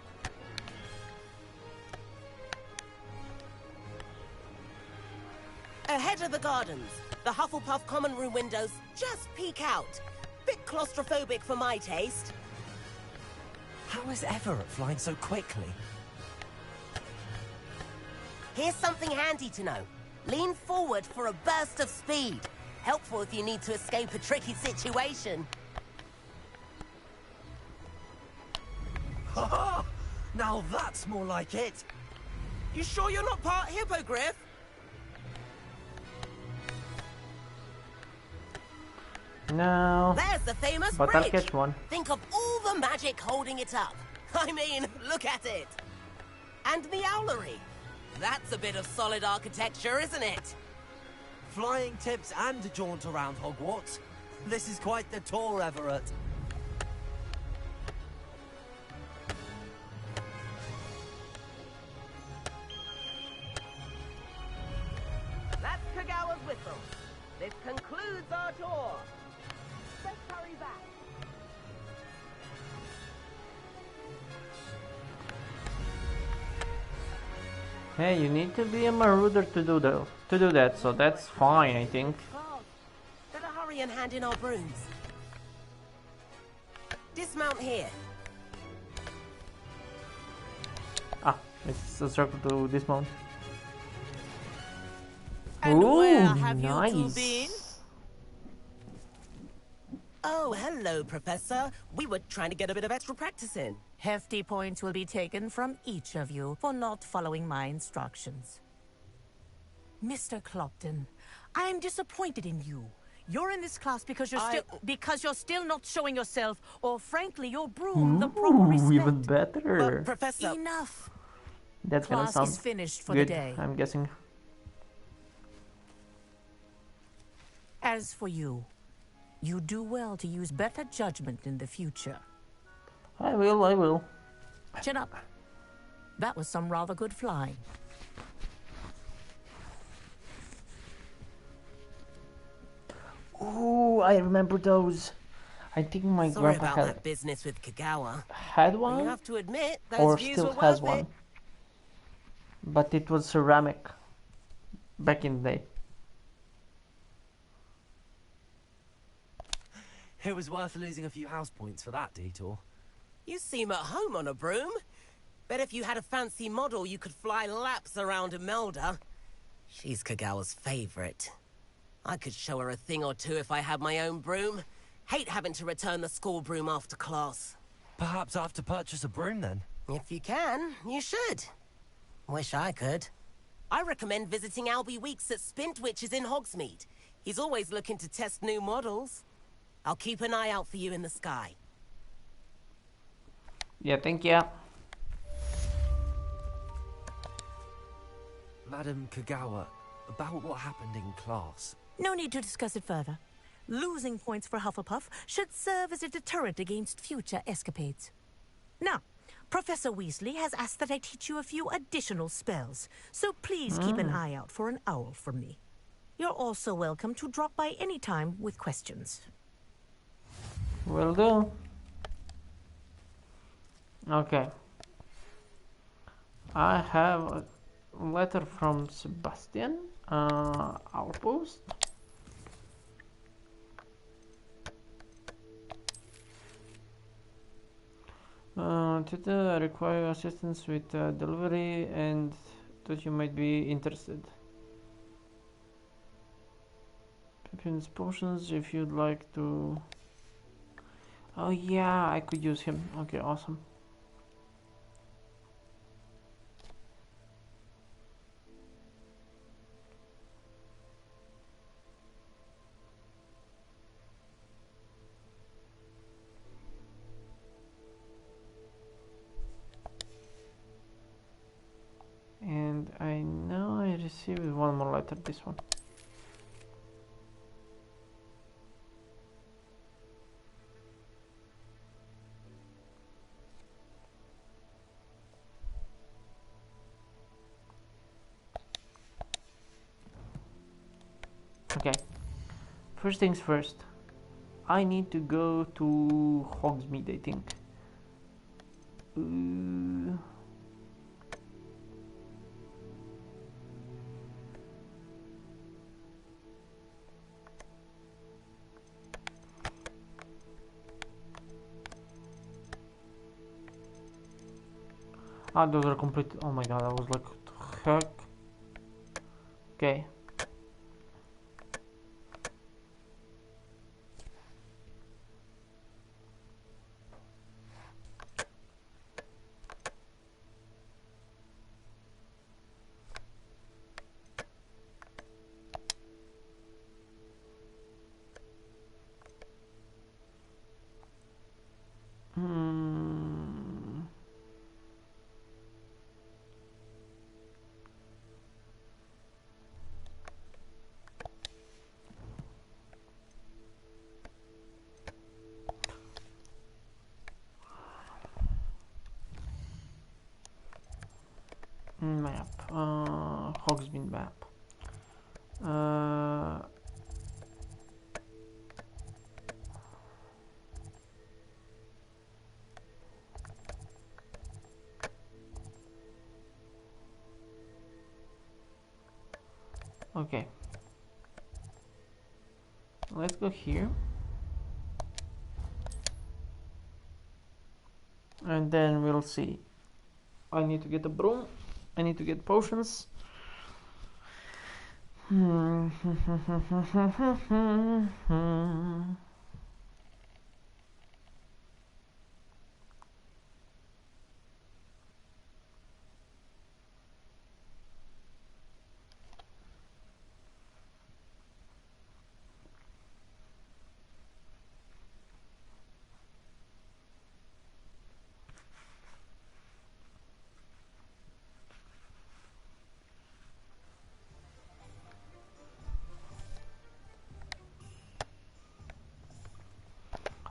Ahead of the gardens, the Hufflepuff common room windows just peek out. Bit claustrophobic for my taste. How is Everett flying so quickly? Here's something handy to know. Lean forward for a burst of speed. Helpful if you need to escape a tricky situation. Now that's more like it. You sure you're not part hippogriff? No. There's the famous But bridge. I'll catch one. Think of all the magic holding it up. I mean, look at it. And the owlery. That's a bit of solid architecture, isn't it? Flying tips and a jaunt around Hogwarts. This is quite the tour, Everett. That's Kagawa's whistle. This concludes our tour. Let's hurry back. Hey, you need to be a marauder to do that, so that's fine, I think. Better hurry and hand in our brooms. Dismount here. Ah, it's a circle to dismount. And Ooh, where have you two nice. been? Oh, hello, Professor. We were trying to get a bit of extra practice in. Hefty points will be taken from each of you for not following my instructions. Mr. Clopton, I am disappointed in you. You're in this class because you're still not showing yourself, or frankly, your broom the proper respect. Even better. Professor, Enough. That's gonna Class sound is finished for good, the day. I'm guessing. As for you, you do well to use better judgment in the future. I will. Chin up. That was some rather good flying. Ooh, I remember those. I think my sorry grandpa about that business with Kagawa. had You one, have to admit, those or views still were has worth one. it. But it was ceramic back in the day. It was worth losing a few house points for that detour. You seem at home on a broom. Bet if you had a fancy model, you could fly laps around Imelda. She's Kagawa's favorite. I could show her a thing or two if I had my own broom. Hate having to return the school broom after class. Perhaps I have to purchase a broom then? If you can, you should. Wish I could. I recommend visiting Albie Weeks at Spintwitches in Hogsmeade. He's always looking to test new models. I'll keep an eye out for you in the sky. Yeah, thank you. Madam Kagawa, about what happened in class. No need to discuss it further. Losing points for Hufflepuff should serve as a deterrent against future escapades. Now, Professor Weasley has asked that I teach you a few additional spells, so please keep an eye out for an owl from me. You're also welcome to drop by any time with questions. Will do. Okay. I have a letter from Sebastian. Outpost. Tita, I require assistance with delivery and thought you might be interested. Pippin's potions if you'd like to. Oh yeah, I could use him. Okay, awesome. And I know I received one more letter, this one. Okay, first things first. I need to go to Hogsmeade, I think. Ah, those are complete. Oh my god, I was like, what the heck? Okay. Okay. Let's go here. And then we'll see. I need to get a broom. I need to get potions.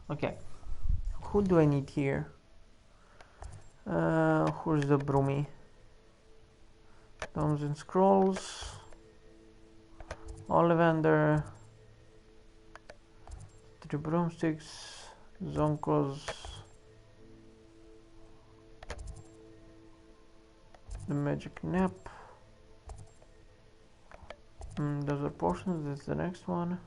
Okay, who do I need here? Who's the broomy? Tomes and Scrolls, Ollivander, 3 broomsticks, Zonkos, the magic nap. Those are potions. That's the next one.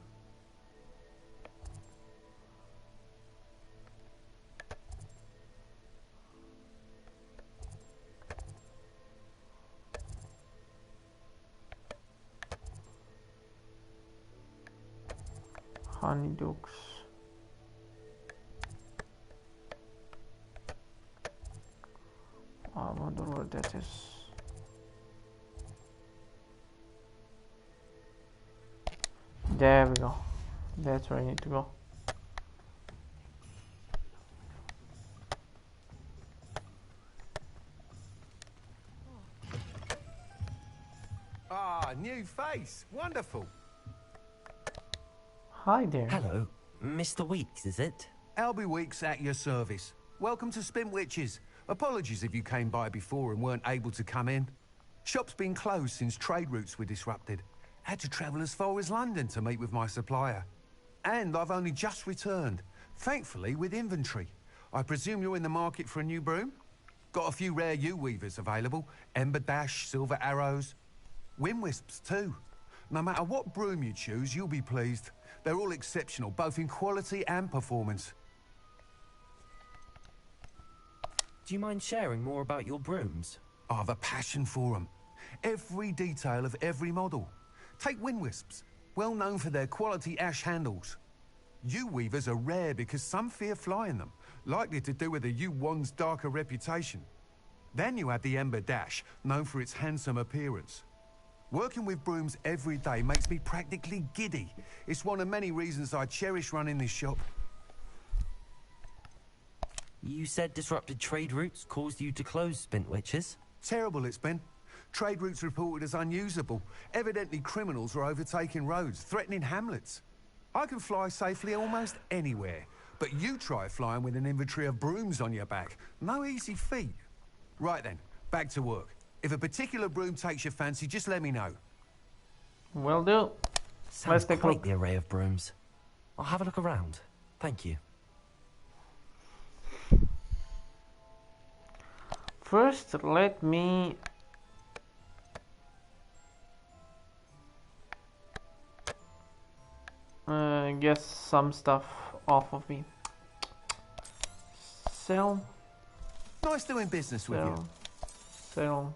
Honeydukes. I wonder what that is. There we go. That's where I need to go. Ah, new face. Wonderful. Hi there. Hello, Mr. Weeks, is it? Albie Weeks at your service. Welcome to Spintwitches. Apologies if you came by before and weren't able to come in. Shop's been closed since trade routes were disrupted. Had to travel as far as London to meet with my supplier. And I've only just returned, thankfully with inventory. I presume you're in the market for a new broom? Got a few rare yew-weavers available. Ember Dash, Silver Arrows. Wind Wisps too. No matter what broom you choose, you'll be pleased. They're all exceptional, both in quality and performance. Do you mind sharing more about your brooms? I have a passion for them. Every detail of every model. Take Wind Wisps, well known for their quality ash handles. Yew Weavers are rare because some fear flying them, likely to do with the yew wand's darker reputation. Then you have the Ember Dash, known for its handsome appearance. Working with brooms every day makes me practically giddy. It's one of many reasons I cherish running this shop. You said disrupted trade routes caused you to close Spintwitches? Terrible it's been. Trade routes reported as unusable. Evidently criminals are overtaking roads, threatening hamlets. I can fly safely almost anywhere, but you try flying with an inventory of brooms on your back. No easy feat. Right then, back to work. If a particular broom takes your fancy, just let me know. Will do. Sounds quite the array of brooms. I'll have a look around. Thank you. First, let me get some stuff off of me. Sell. Nice doing business with you. Sell.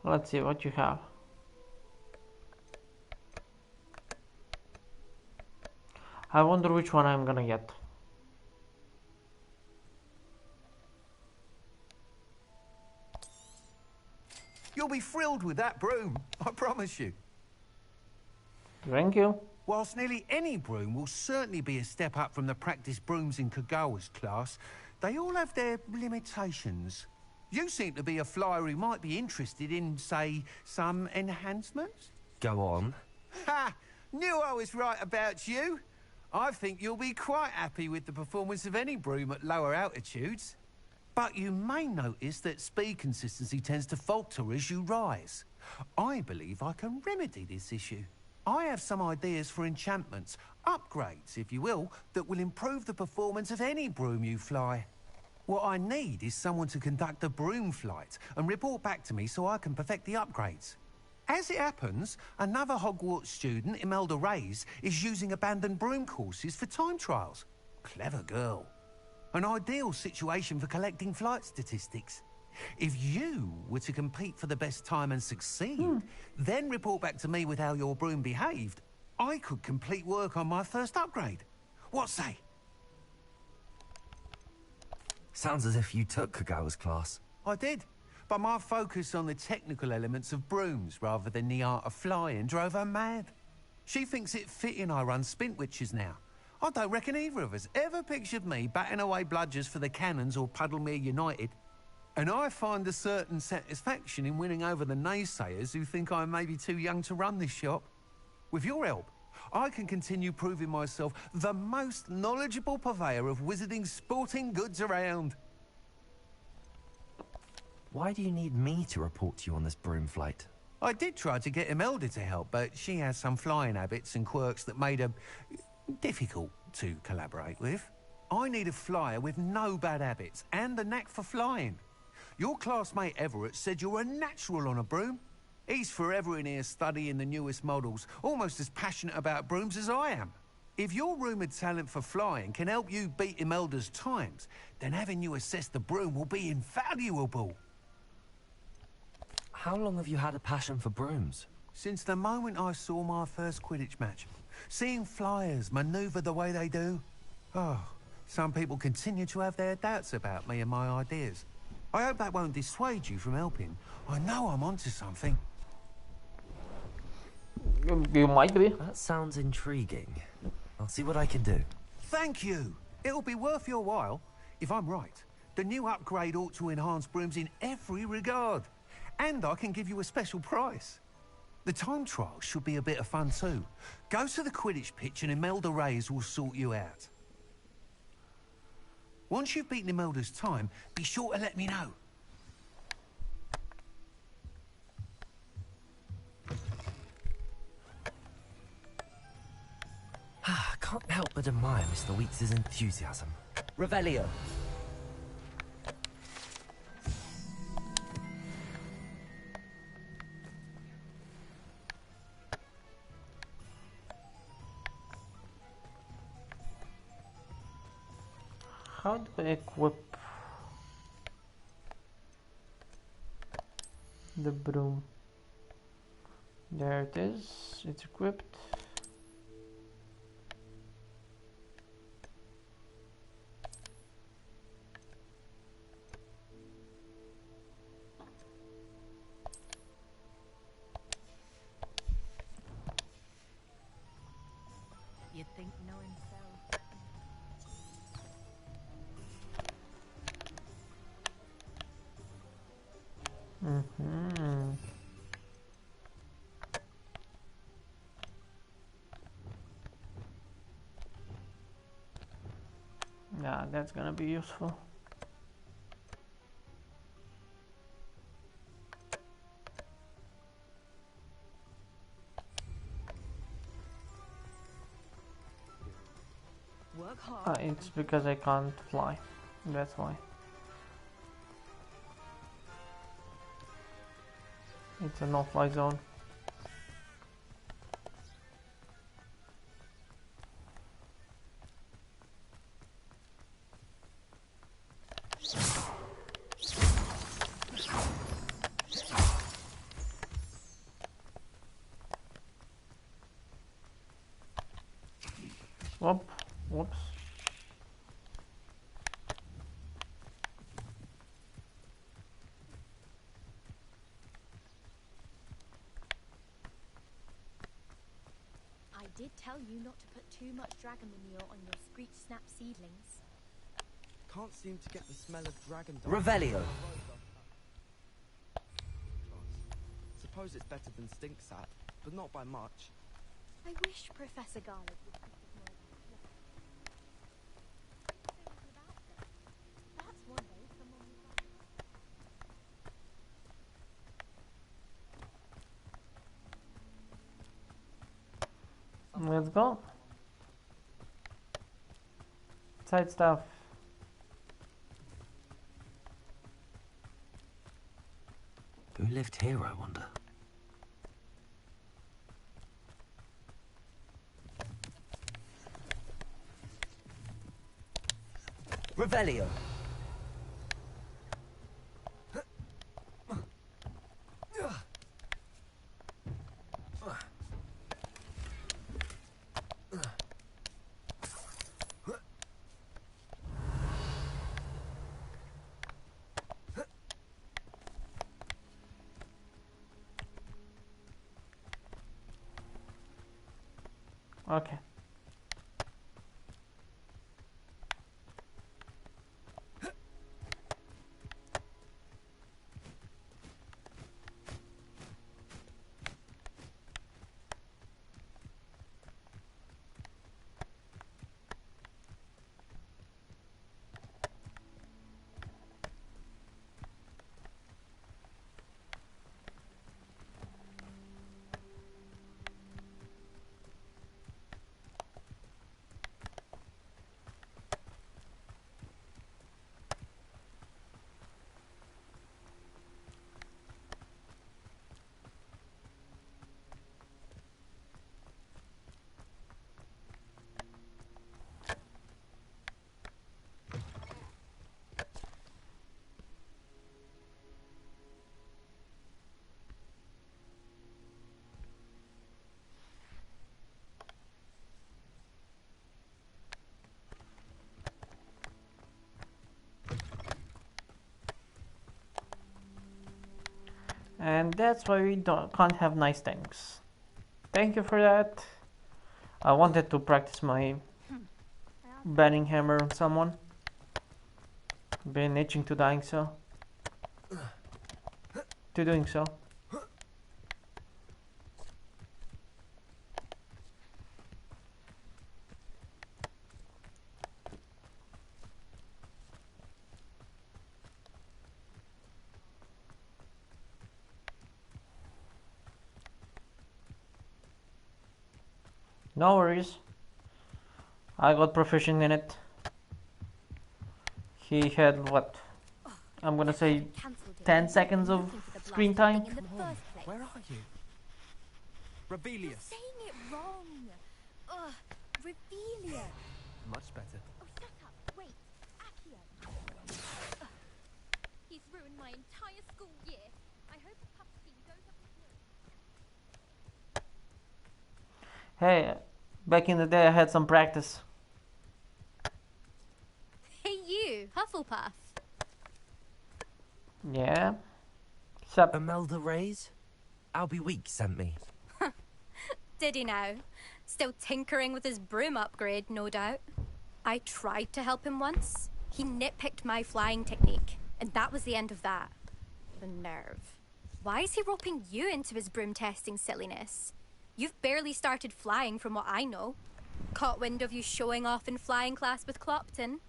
Let's see what you have. I wonder which one I'm gonna get. You'll be thrilled with that broom, I promise you. Thank you. Whilst nearly any broom will certainly be a step up from the practice brooms in Kagawa's class, they all have their limitations. You seem to be a flyer who might be interested in, say, some enhancements? Go on. Ha! Knew I was right about you. I think you'll be quite happy with the performance of any broom at lower altitudes. But you may notice that speed consistency tends to falter as you rise. I believe I can remedy this issue. I have some ideas for enchantments, upgrades, if you will, that will improve the performance of any broom you fly. What I need is someone to conduct a broom flight and report back to me so I can perfect the upgrades. As it happens, another Hogwarts student, Imelda Reyes, is using abandoned broom courses for time trials. Clever girl. An ideal situation for collecting flight statistics. If you were to compete for the best time and succeed, then report back to me with how your broom behaved, I could complete work on my first upgrade. What say? Sounds as if you took Kagawa's class. I did, but my focus on the technical elements of brooms rather than the art of flying drove her mad. She thinks it fitting I run Spintwitches now. I don't reckon either of us ever pictured me batting away bludgers for the Cannons or Puddlemere United. And I find a certain satisfaction in winning over the naysayers who think I may be too young to run this shop. With your help, I can continue proving myself the most knowledgeable purveyor of wizarding sporting goods around. Why do you need me to report to you on this broom flight? I did try to get Imelda to help, but she has some flying habits and quirks that made her difficult to collaborate with. I need a flyer with no bad habits and a knack for flying. Your classmate Everett said you're a natural on a broom. He's forever in here studying the newest models, almost as passionate about brooms as I am. If your rumoured talent for flying can help you beat Imelda's times, then having you assess the broom will be invaluable. How long have you had a passion for brooms? Since the moment I saw my first Quidditch match. Seeing flyers manoeuvre the way they do. Oh, some people continue to have their doubts about me and my ideas. I hope that won't dissuade you from helping. I know I'm onto something. You might be. That sounds intriguing. I'll see what I can do. Thank you. It'll be worth your while. If I'm right, the new upgrade ought to enhance brooms in every regard. And I can give you a special price. The time trial should be a bit of fun too. Go to the Quidditch pitch and Imelda Reyes will sort you out. Once you've beaten Imelda's time, be sure to let me know. I can't help but admire Mr. Weeks' enthusiasm. Revelio. How do I equip the broom? There it is, it's equipped. You'd think knowing so. Yeah, that's gonna be useful. Work hard. It's because I can't fly. That's why. It's a no-fly zone. Whoops. I did tell you not to put too much dragon manure on your Screech Snap seedlings. Can't seem to get the smell of dragon dust. Revelio. Suppose it's better than stink sap, but not by much. I wish Professor Garlic would think of more about it. Perhaps one day someone Let's go. Side stuff. Who lived here, I wonder? Revelio. Okay. And that's why we can't have nice things. Thank you for that. I wanted to practice my batting hammer on someone. Been itching to doing so. No worries. I got proficient in it. He had what? I'm gonna say 10 seconds of screen time. Where are you? Rebellious. You're saying it wrong. Ugh, Rebelia. Much better. Oh, shut up. Wait, Accio. He's ruined my entire school year. I hope the pup scheme goes up his nose. Hey, back in the day I had some practice. Hey you, Hufflepuff. Yeah. Sup? Imelda Reyes? Albie Weeks sent me. Did he now? Still tinkering with his broom upgrade, no doubt. I tried to help him once. He nitpicked my flying technique, and that was the end of that. The nerve. Why is he roping you into his broom testing silliness? You've barely started flying from what I know. Caught wind of you showing off in flying class with Clopton.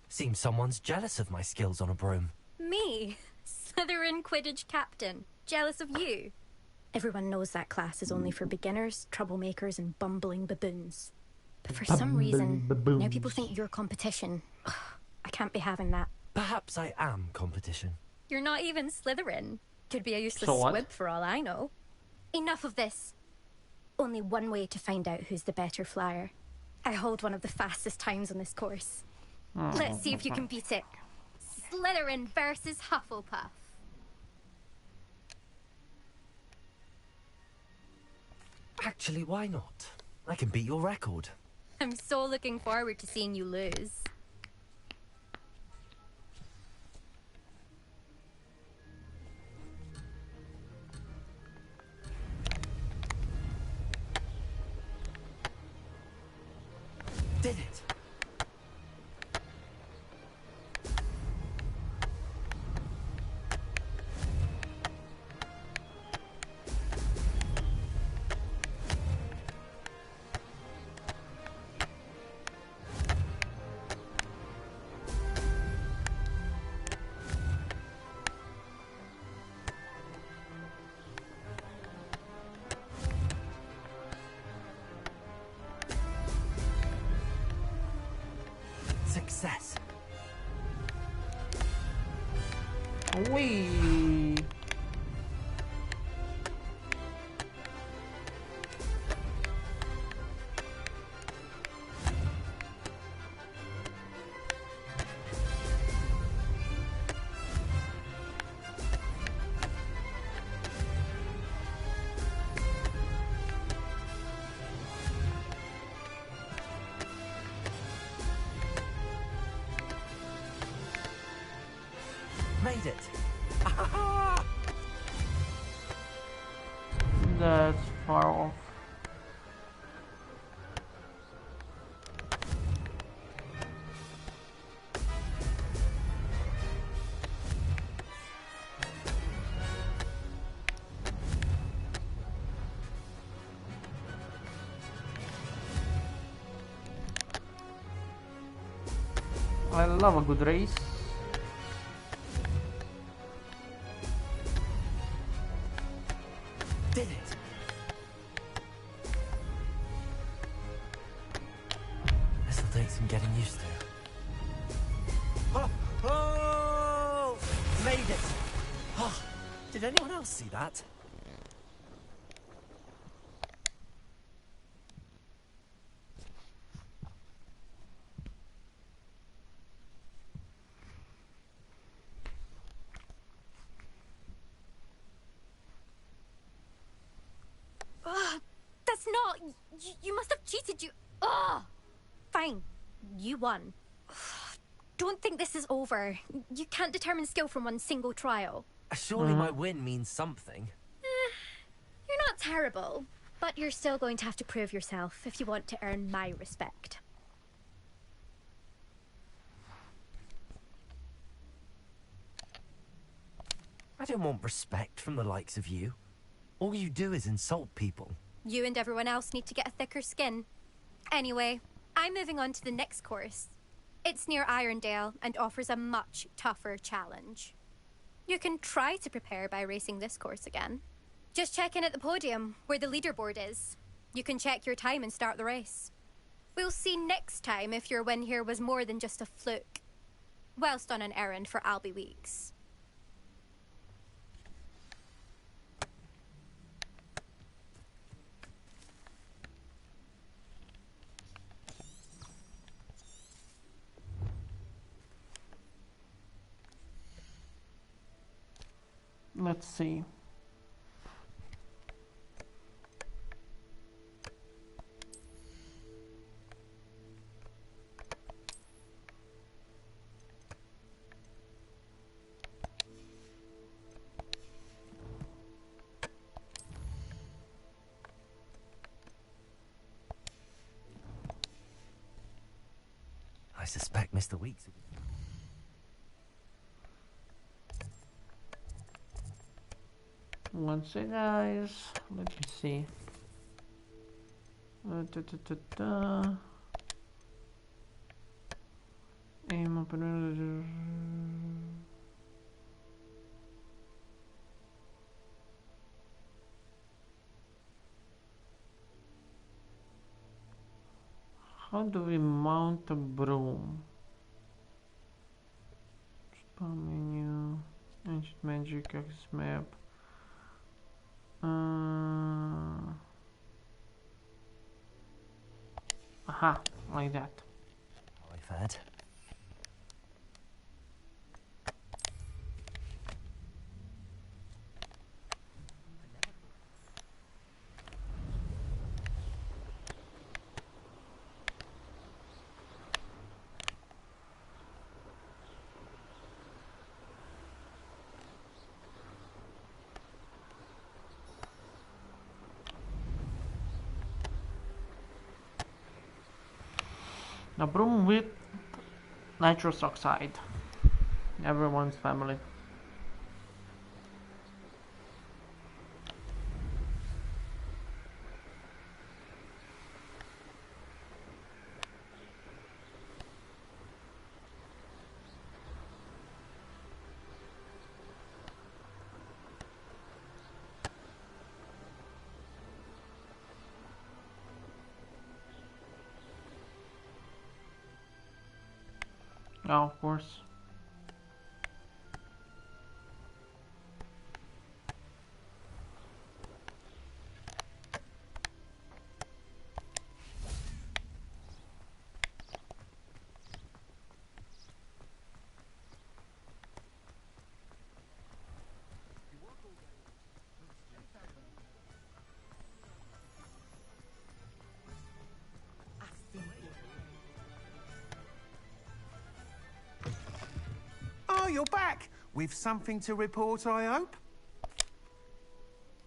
Seems someone's jealous of my skills on a broom. Me? Slytherin Quidditch captain. Jealous of you? Everyone knows that class is only for beginners, troublemakers, and bumbling baboons. But for some reason, now people think you're competition. I can't be having that. Perhaps I am competition. You're not even Slytherin. Could be a useless So what? squib for all I know. Enough of this. Only one way to find out who's the better flyer. I hold one of the fastest times on this course. Let's see if you can beat it. Slytherin versus Hufflepuff. Actually, why not? I can beat your record. I'm so looking forward to seeing you lose. Did it! Whee! Made it! That's far off. I love a good race. Did it! This'll take some getting used to. Oh! Oh! Made it! Oh, did anyone else see that? That's not... You must have cheated, you... Ugh! Fine. You won. Don't think this is over. You can't determine skill from one single trial. Surely my win means something. You're not terrible, but you're still going to have to prove yourself if you want to earn my respect. I don't want respect from the likes of you. All you do is insult people. You and everyone else need to get a thicker skin. Anyway, I'm moving on to the next course. It's near Irondale and offers a much tougher challenge. You can try to prepare by racing this course again. Just check in at the podium, where the leaderboard is. You can check your time and start the race. We'll see next time if your win here was more than just a fluke. Whilst on an errand for Albie Weeks. Let's see. I suspect Mr. Weeks... One sec, guys. Let me see. Aim up and how do we mount a broom? Spawn menu, ancient magic, access map. Aha, like that. How I fared. A broom with nitrous oxide. Everyone's family. Oh, of course. you're back! With something to report, I hope?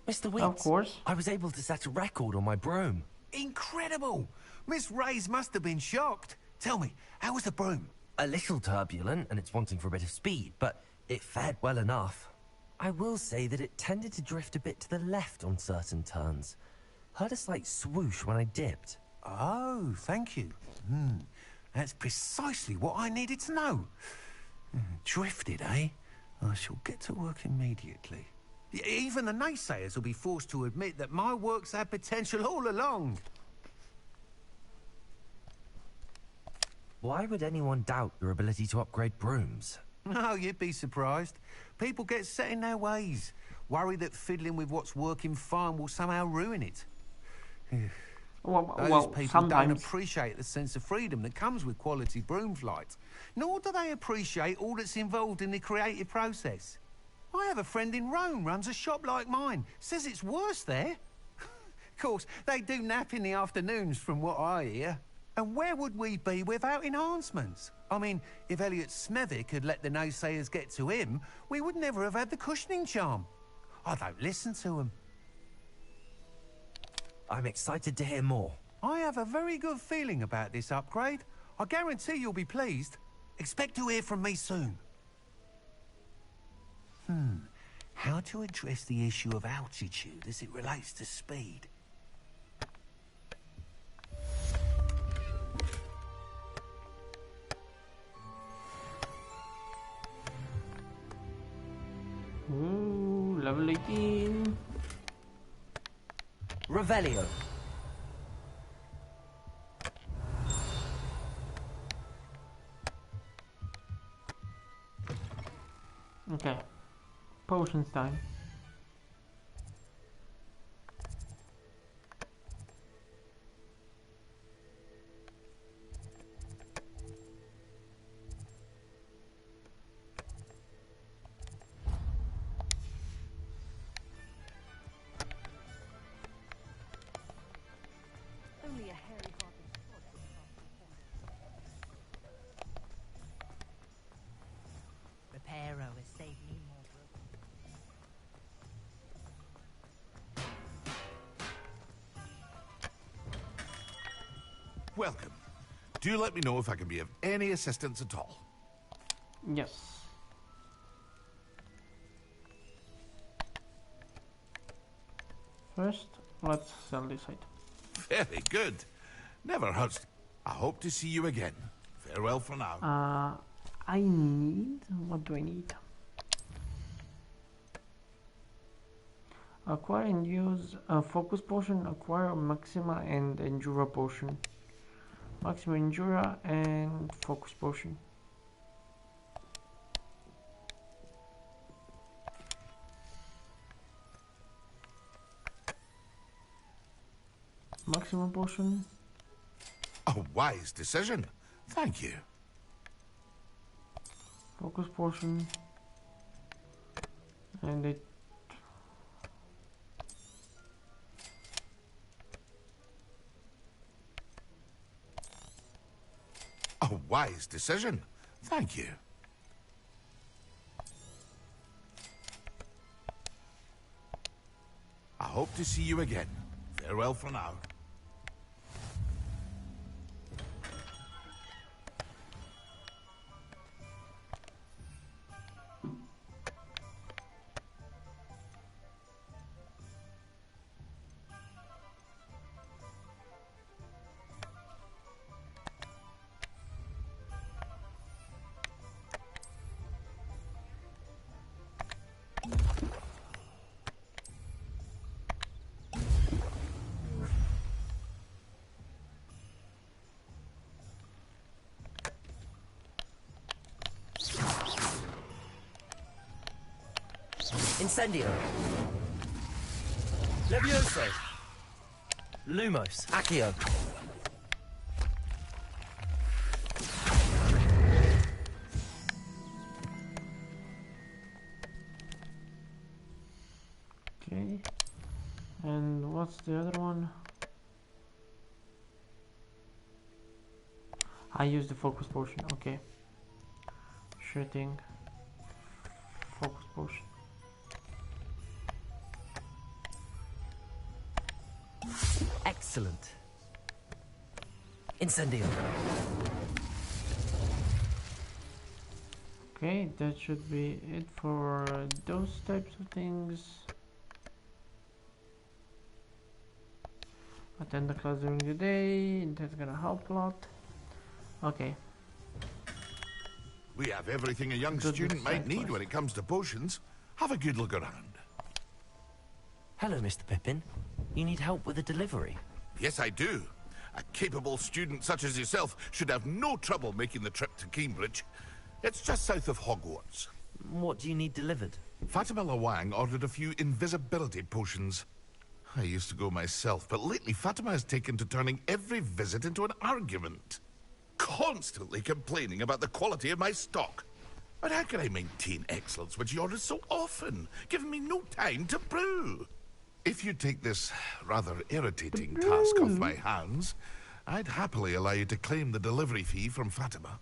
Mr. Weeks, Of course. I was able to set a record on my broom. Incredible! Miss Reyes must have been shocked. Tell me, how was the broom? A little turbulent, and it's wanting for a bit of speed, but it fared well enough. I will say that it tended to drift a bit to the left on certain turns. Heard a slight swoosh when I dipped. Oh, thank you. That's precisely what I needed to know. Drifted, eh? I shall get to work immediately. Even the naysayers will be forced to admit that my work's had potential all along. Why would anyone doubt your ability to upgrade brooms? No, you'd be surprised. People get set in their ways, worry that fiddling with what's working fine will somehow ruin it. Those people don't sometimes. appreciate the sense of freedom that comes with quality broom flight, nor do they appreciate all that's involved in the creative process. I have a friend in Rome runs a shop like mine, says it's worse there. Of course, they do nap in the afternoons from what I hear. And where would we be without enhancements? I mean, if Elliot Smethwick had let the naysayers get to him, we would never have had the cushioning charm. I don't listen to them. I'm excited to hear more. I have a very good feeling about this upgrade. I guarantee you'll be pleased. Expect to hear from me soon. How to address the issue of altitude as it relates to speed? Ooh, level 18. Revelio. Okay. Potions time. Only a hairy Reparo has saved me more. Welcome. Do let me know if I can be of any assistance at all. Yes. First, let's sell this item. Very good. Never hurts. I hope to see you again. Farewell for now. I need... What do I need? Acquire and use a focus potion, acquire Maxima and Endura potion. Maxima, Endura and focus potion. Maxima potion. A wise decision. Thank you. Focus potion. And it... A wise decision. Thank you. I hope to see you again. Farewell for now. Incendio. Levioso. Lumos. Accio. Okay. And what's the other one? I use the focus potion. Okay. Sure thing. focus potion. Excellent. Incendio. Okay, that should be it for those types of things. Attend the class during the day, that's gonna help a lot. Okay. We have everything a young student might need when it comes to potions. Have a good look around. Hello, Mr. Pippin. You need help with a delivery? Yes, I do. A capable student such as yourself should have no trouble making the trip to Cambridge. It's just south of Hogwarts. What do you need delivered? Fatima Lawang ordered a few invisibility potions. I used to go myself, but lately Fatima has taken to turning every visit into an argument. Constantly complaining about the quality of my stock. But how can I maintain excellence when she orders so often, giving me no time to brew? If you take this rather irritating task off my hands, I'd happily allow you to claim the delivery fee from Fatima.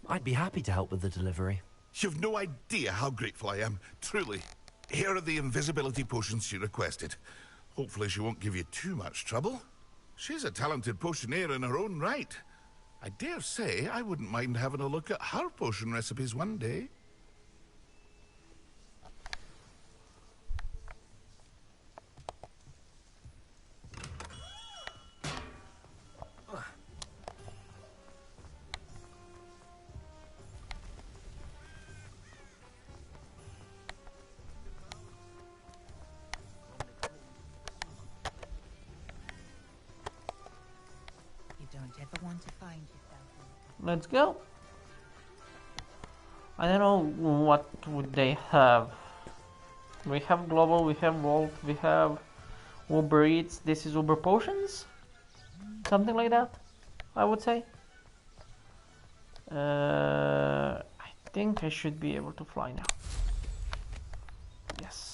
I'd be happy to help with the delivery. You've no idea how grateful I am, truly. Here are the invisibility potions she requested. Hopefully she won't give you too much trouble. She's a talented potioneer in her own right. I dare say I wouldn't mind having a look at her potion recipes one day. Let's go. I don't know what would they have. We have Global, we have Vault, we have Uber Eats. This is Uber Potions? Something like that, I would say. I think I should be able to fly now. Yes.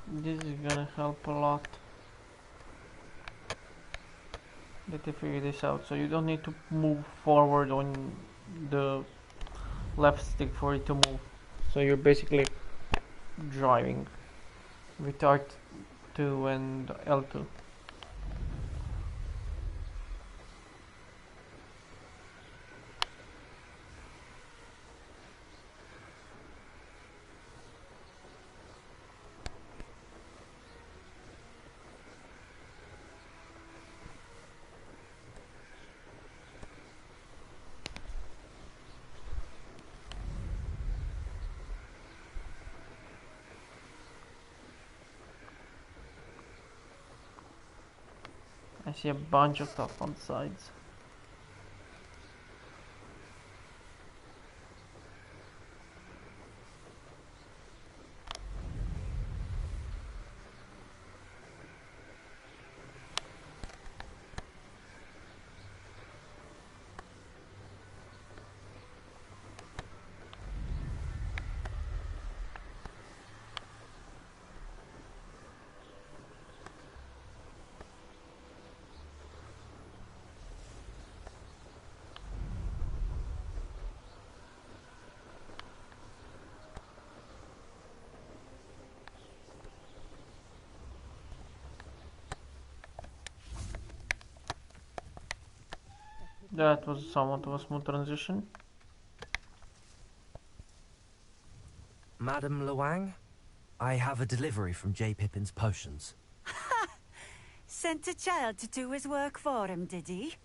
This is gonna help a lot. Let me figure this out. So you don't need to move forward on the left stick for it to move. So you're basically driving with R2 and L2. I see a bunch of stuff on the sides. That was somewhat of a smooth transition. Madam Lawang, I have a delivery from J. Pippin's potions. Sent a child to do his work for him, did he?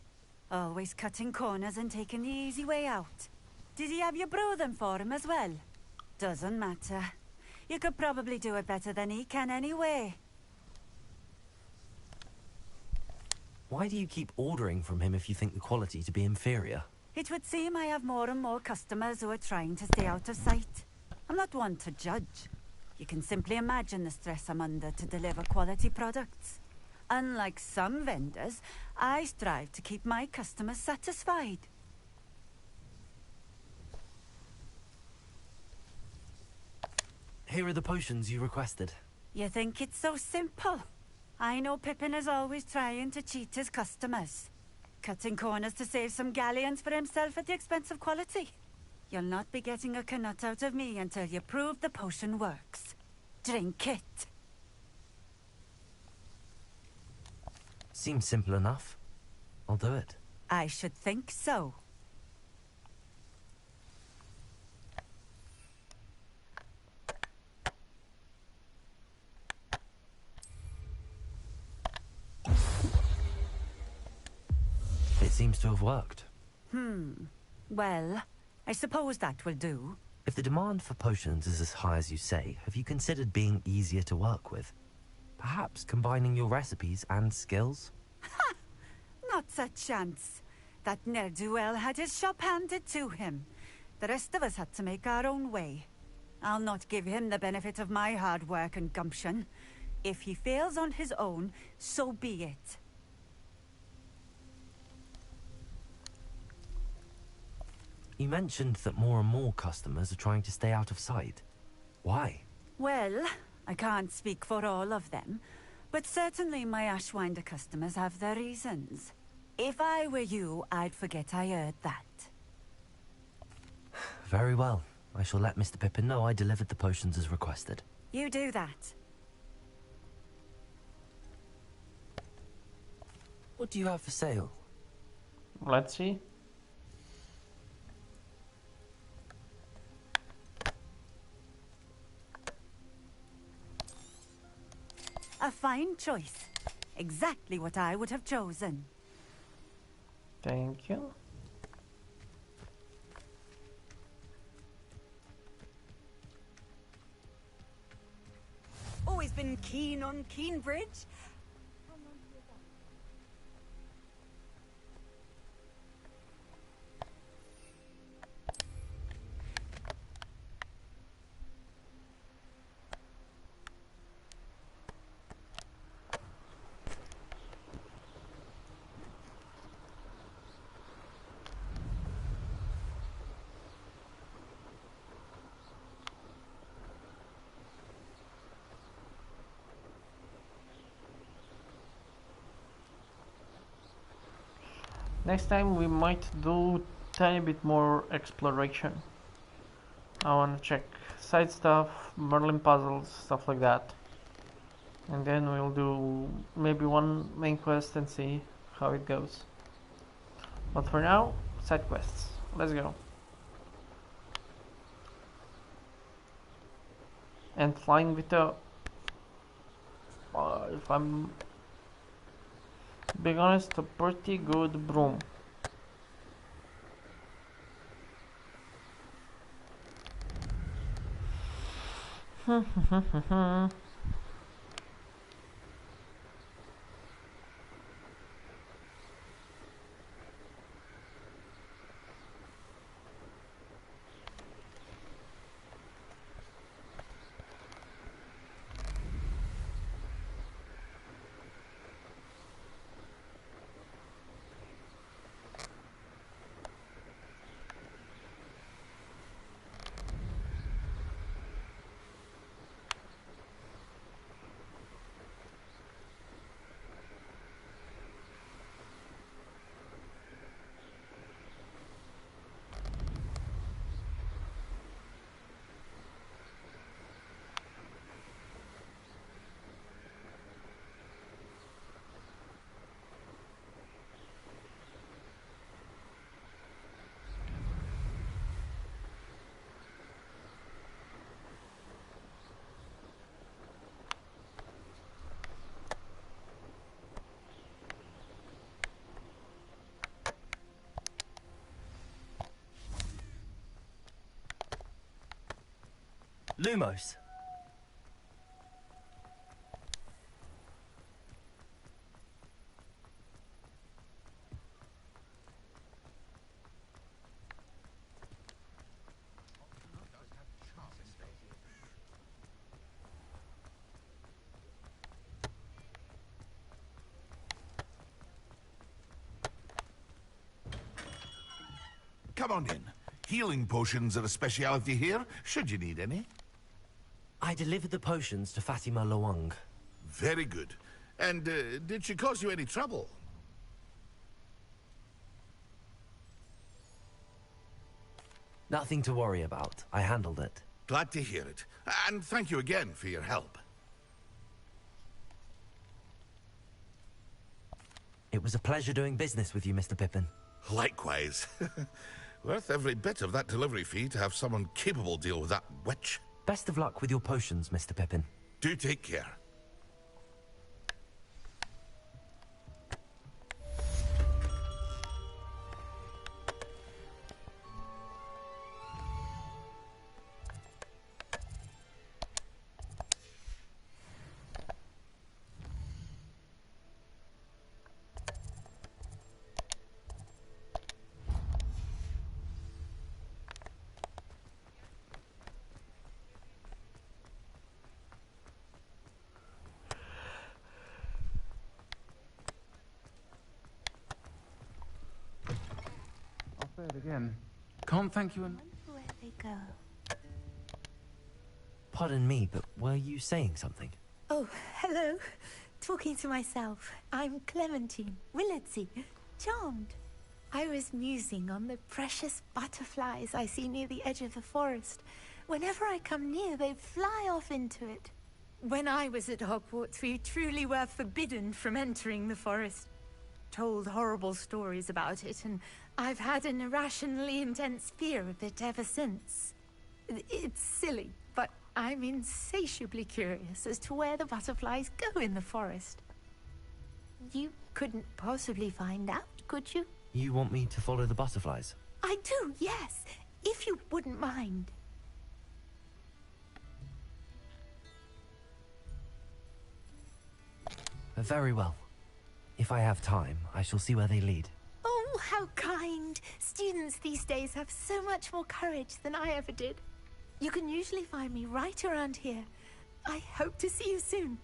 Always cutting corners and taking the easy way out. Did he have you brew them for him as well? Doesn't matter. You could probably do it better than he can anyway. Why do you keep ordering from him if you think the quality to be inferior? It would seem I have more and more customers who are trying to stay out of sight. I'm not one to judge. You can simply imagine the stress I'm under to deliver quality products. Unlike some vendors, I strive to keep my customers satisfied. Here are the potions you requested. You think it's so simple? I know Pippin is always trying to cheat his customers. Cutting corners to save some galleons for himself at the expense of quality. You'll not be getting a knut out of me until you prove the potion works. Drink it. Seems simple enough. I'll do it. I should think so. It seems to have worked. Well, I suppose that will do. If the demand for potions is as high as you say, have you considered being easier to work with? Perhaps combining your recipes and skills? Ha! Not a chance. That ne'er-do-well had his shop handed to him. The rest of us had to make our own way. I'll not give him the benefit of my hard work and gumption. If he fails on his own, so be it. You mentioned that more and more customers are trying to stay out of sight. Why? Well, I can't speak for all of them, but certainly my Ashwinder customers have their reasons. If I were you, I'd forget I heard that. Very well. I shall let Mr. Pippin know I delivered the potions as requested. You do that. What do you have for sale? Let's see. A fine choice. Exactly what I would have chosen. Thank you. Always been keen on Keenbridge. Next time we might do tiny bit more exploration. I want to check side stuff, Merlin puzzles, stuff like that. And then we'll do maybe one main quest and see how it goes. But for now, side quests. Let's go. And flying with a... if I'm being honest, a pretty good broom. Lumos. come on in. Healing potions are a speciality here, should you need any. I delivered the potions to Fatima Loang. Very good. And did she cause you any trouble? Nothing to worry about. I handled it. Glad to hear it. And thank you again for your help. It was a pleasure doing business with you, Mr. Pippin. Likewise. Worth every bit of that delivery fee to have someone capable deal with that witch. Best of luck with your potions, Mr. Pippin. Do take care. I'll say it again. Can't thank you enough. Where they go? Pardon me, but were you saying something? Oh, hello. Talking to myself. I'm Clementine Willardsey. Charmed. I was musing on the precious butterflies I see near the edge of the forest. Whenever I come near, they fly off into it. When I was at Hogwarts, we truly were forbidden from entering the forest. Told horrible stories about it, and I've had an irrationally intense fear of it ever since. It's silly, but I'm insatiably curious as to where the butterflies go in the forest. You couldn't possibly find out, could you? You want me to follow the butterflies? I do, yes, if you wouldn't mind. Very well. If I have time, I shall see where they lead. Oh, how kind. Students these days have so much more courage than I ever did. You can usually find me right around here. I hope to see you soon.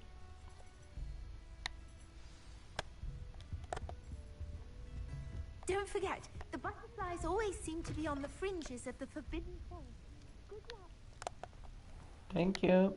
Don't forget, the butterflies always seem to be on the fringes of the Forbidden Forest. Good luck. Thank you.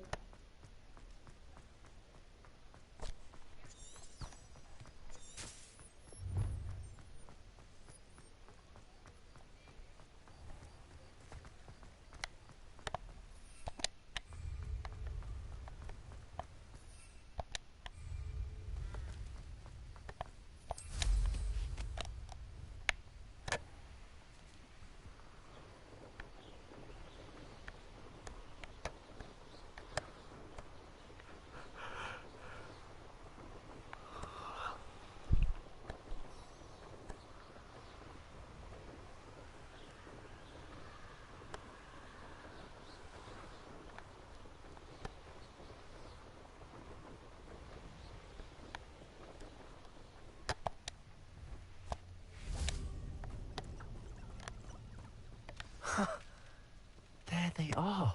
There they are.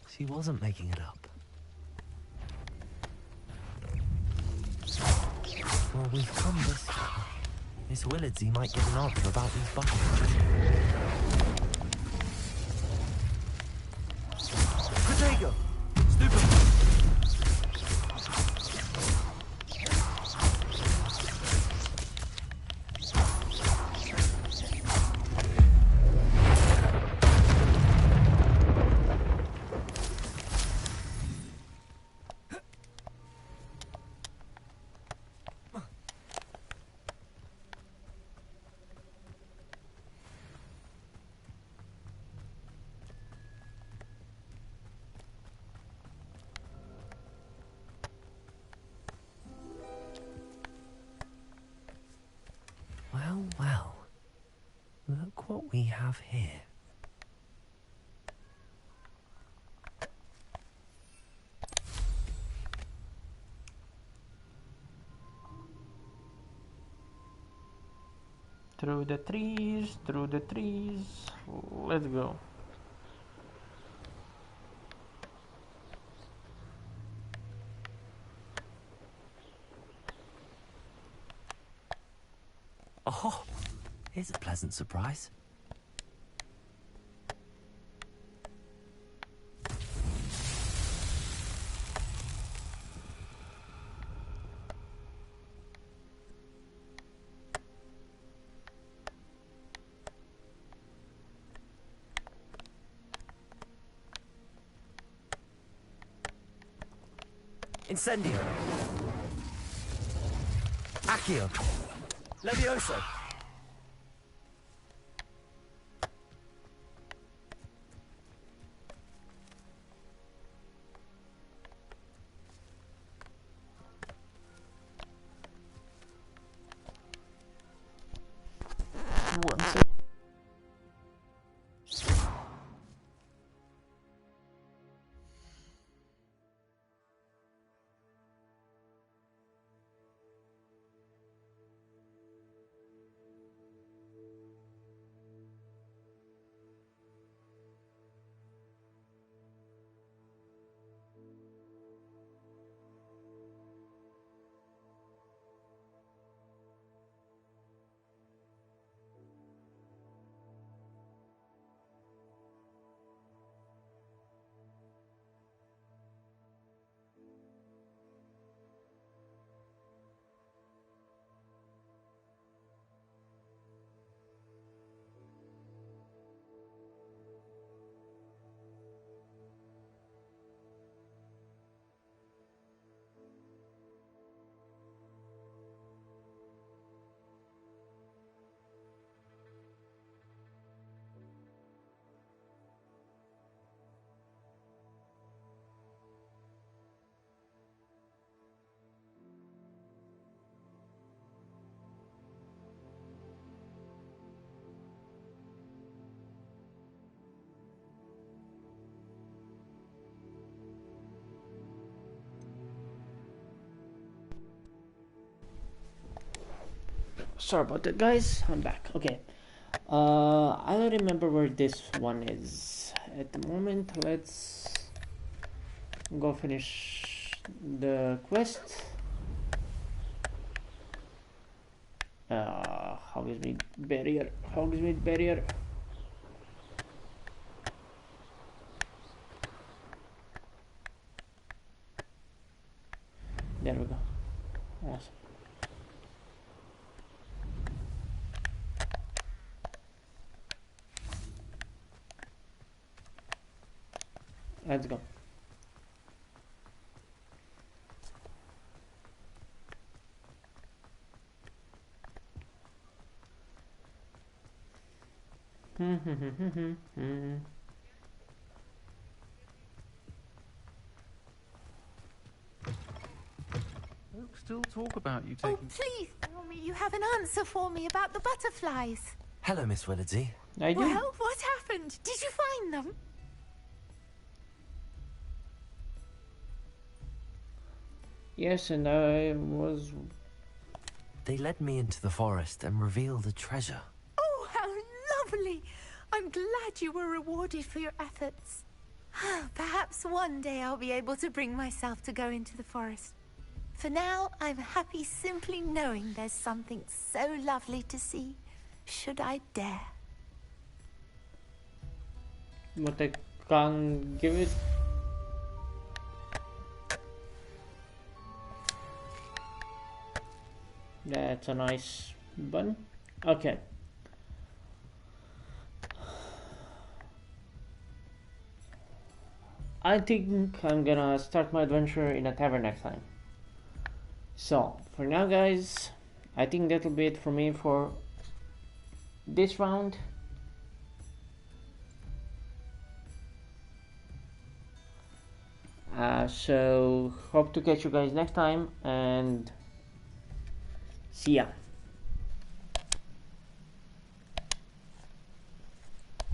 She wasn't making it up. Well, we've come this far. Miss Willardsey might get an answer about these butterflies. Protego! Stupid! Well, well. Look what we have here. Through the trees, through the trees. Let's go. Oh, here's a pleasant surprise. Incendio. Accio. Levioso. Sorry about that, guys. I'm back. Okay. I don't remember where this one is at the moment. Let's go finish the quest. Hogsmeade barrier. Hogsmeade barrier. There we go. Awesome. Let's go. Folks still talk about you taking... Oh, please tell me you have an answer for me about the butterflies. Hello, Miss Willardsey. I do. Well, what happened? Did you find them? Yes, and I was... They led me into the forest and revealed a treasure. Oh, how lovely! I'm glad you were rewarded for your efforts. Perhaps one day I'll be able to bring myself to go into the forest. For now, I'm happy simply knowing there's something so lovely to see, should I dare. But I can't give it. That's a nice button. Okay. I think I'm gonna start my adventure in a tavern next time. So, for now guys, I think that'll be it for me for this round. So, hope to catch you guys next time and see ya.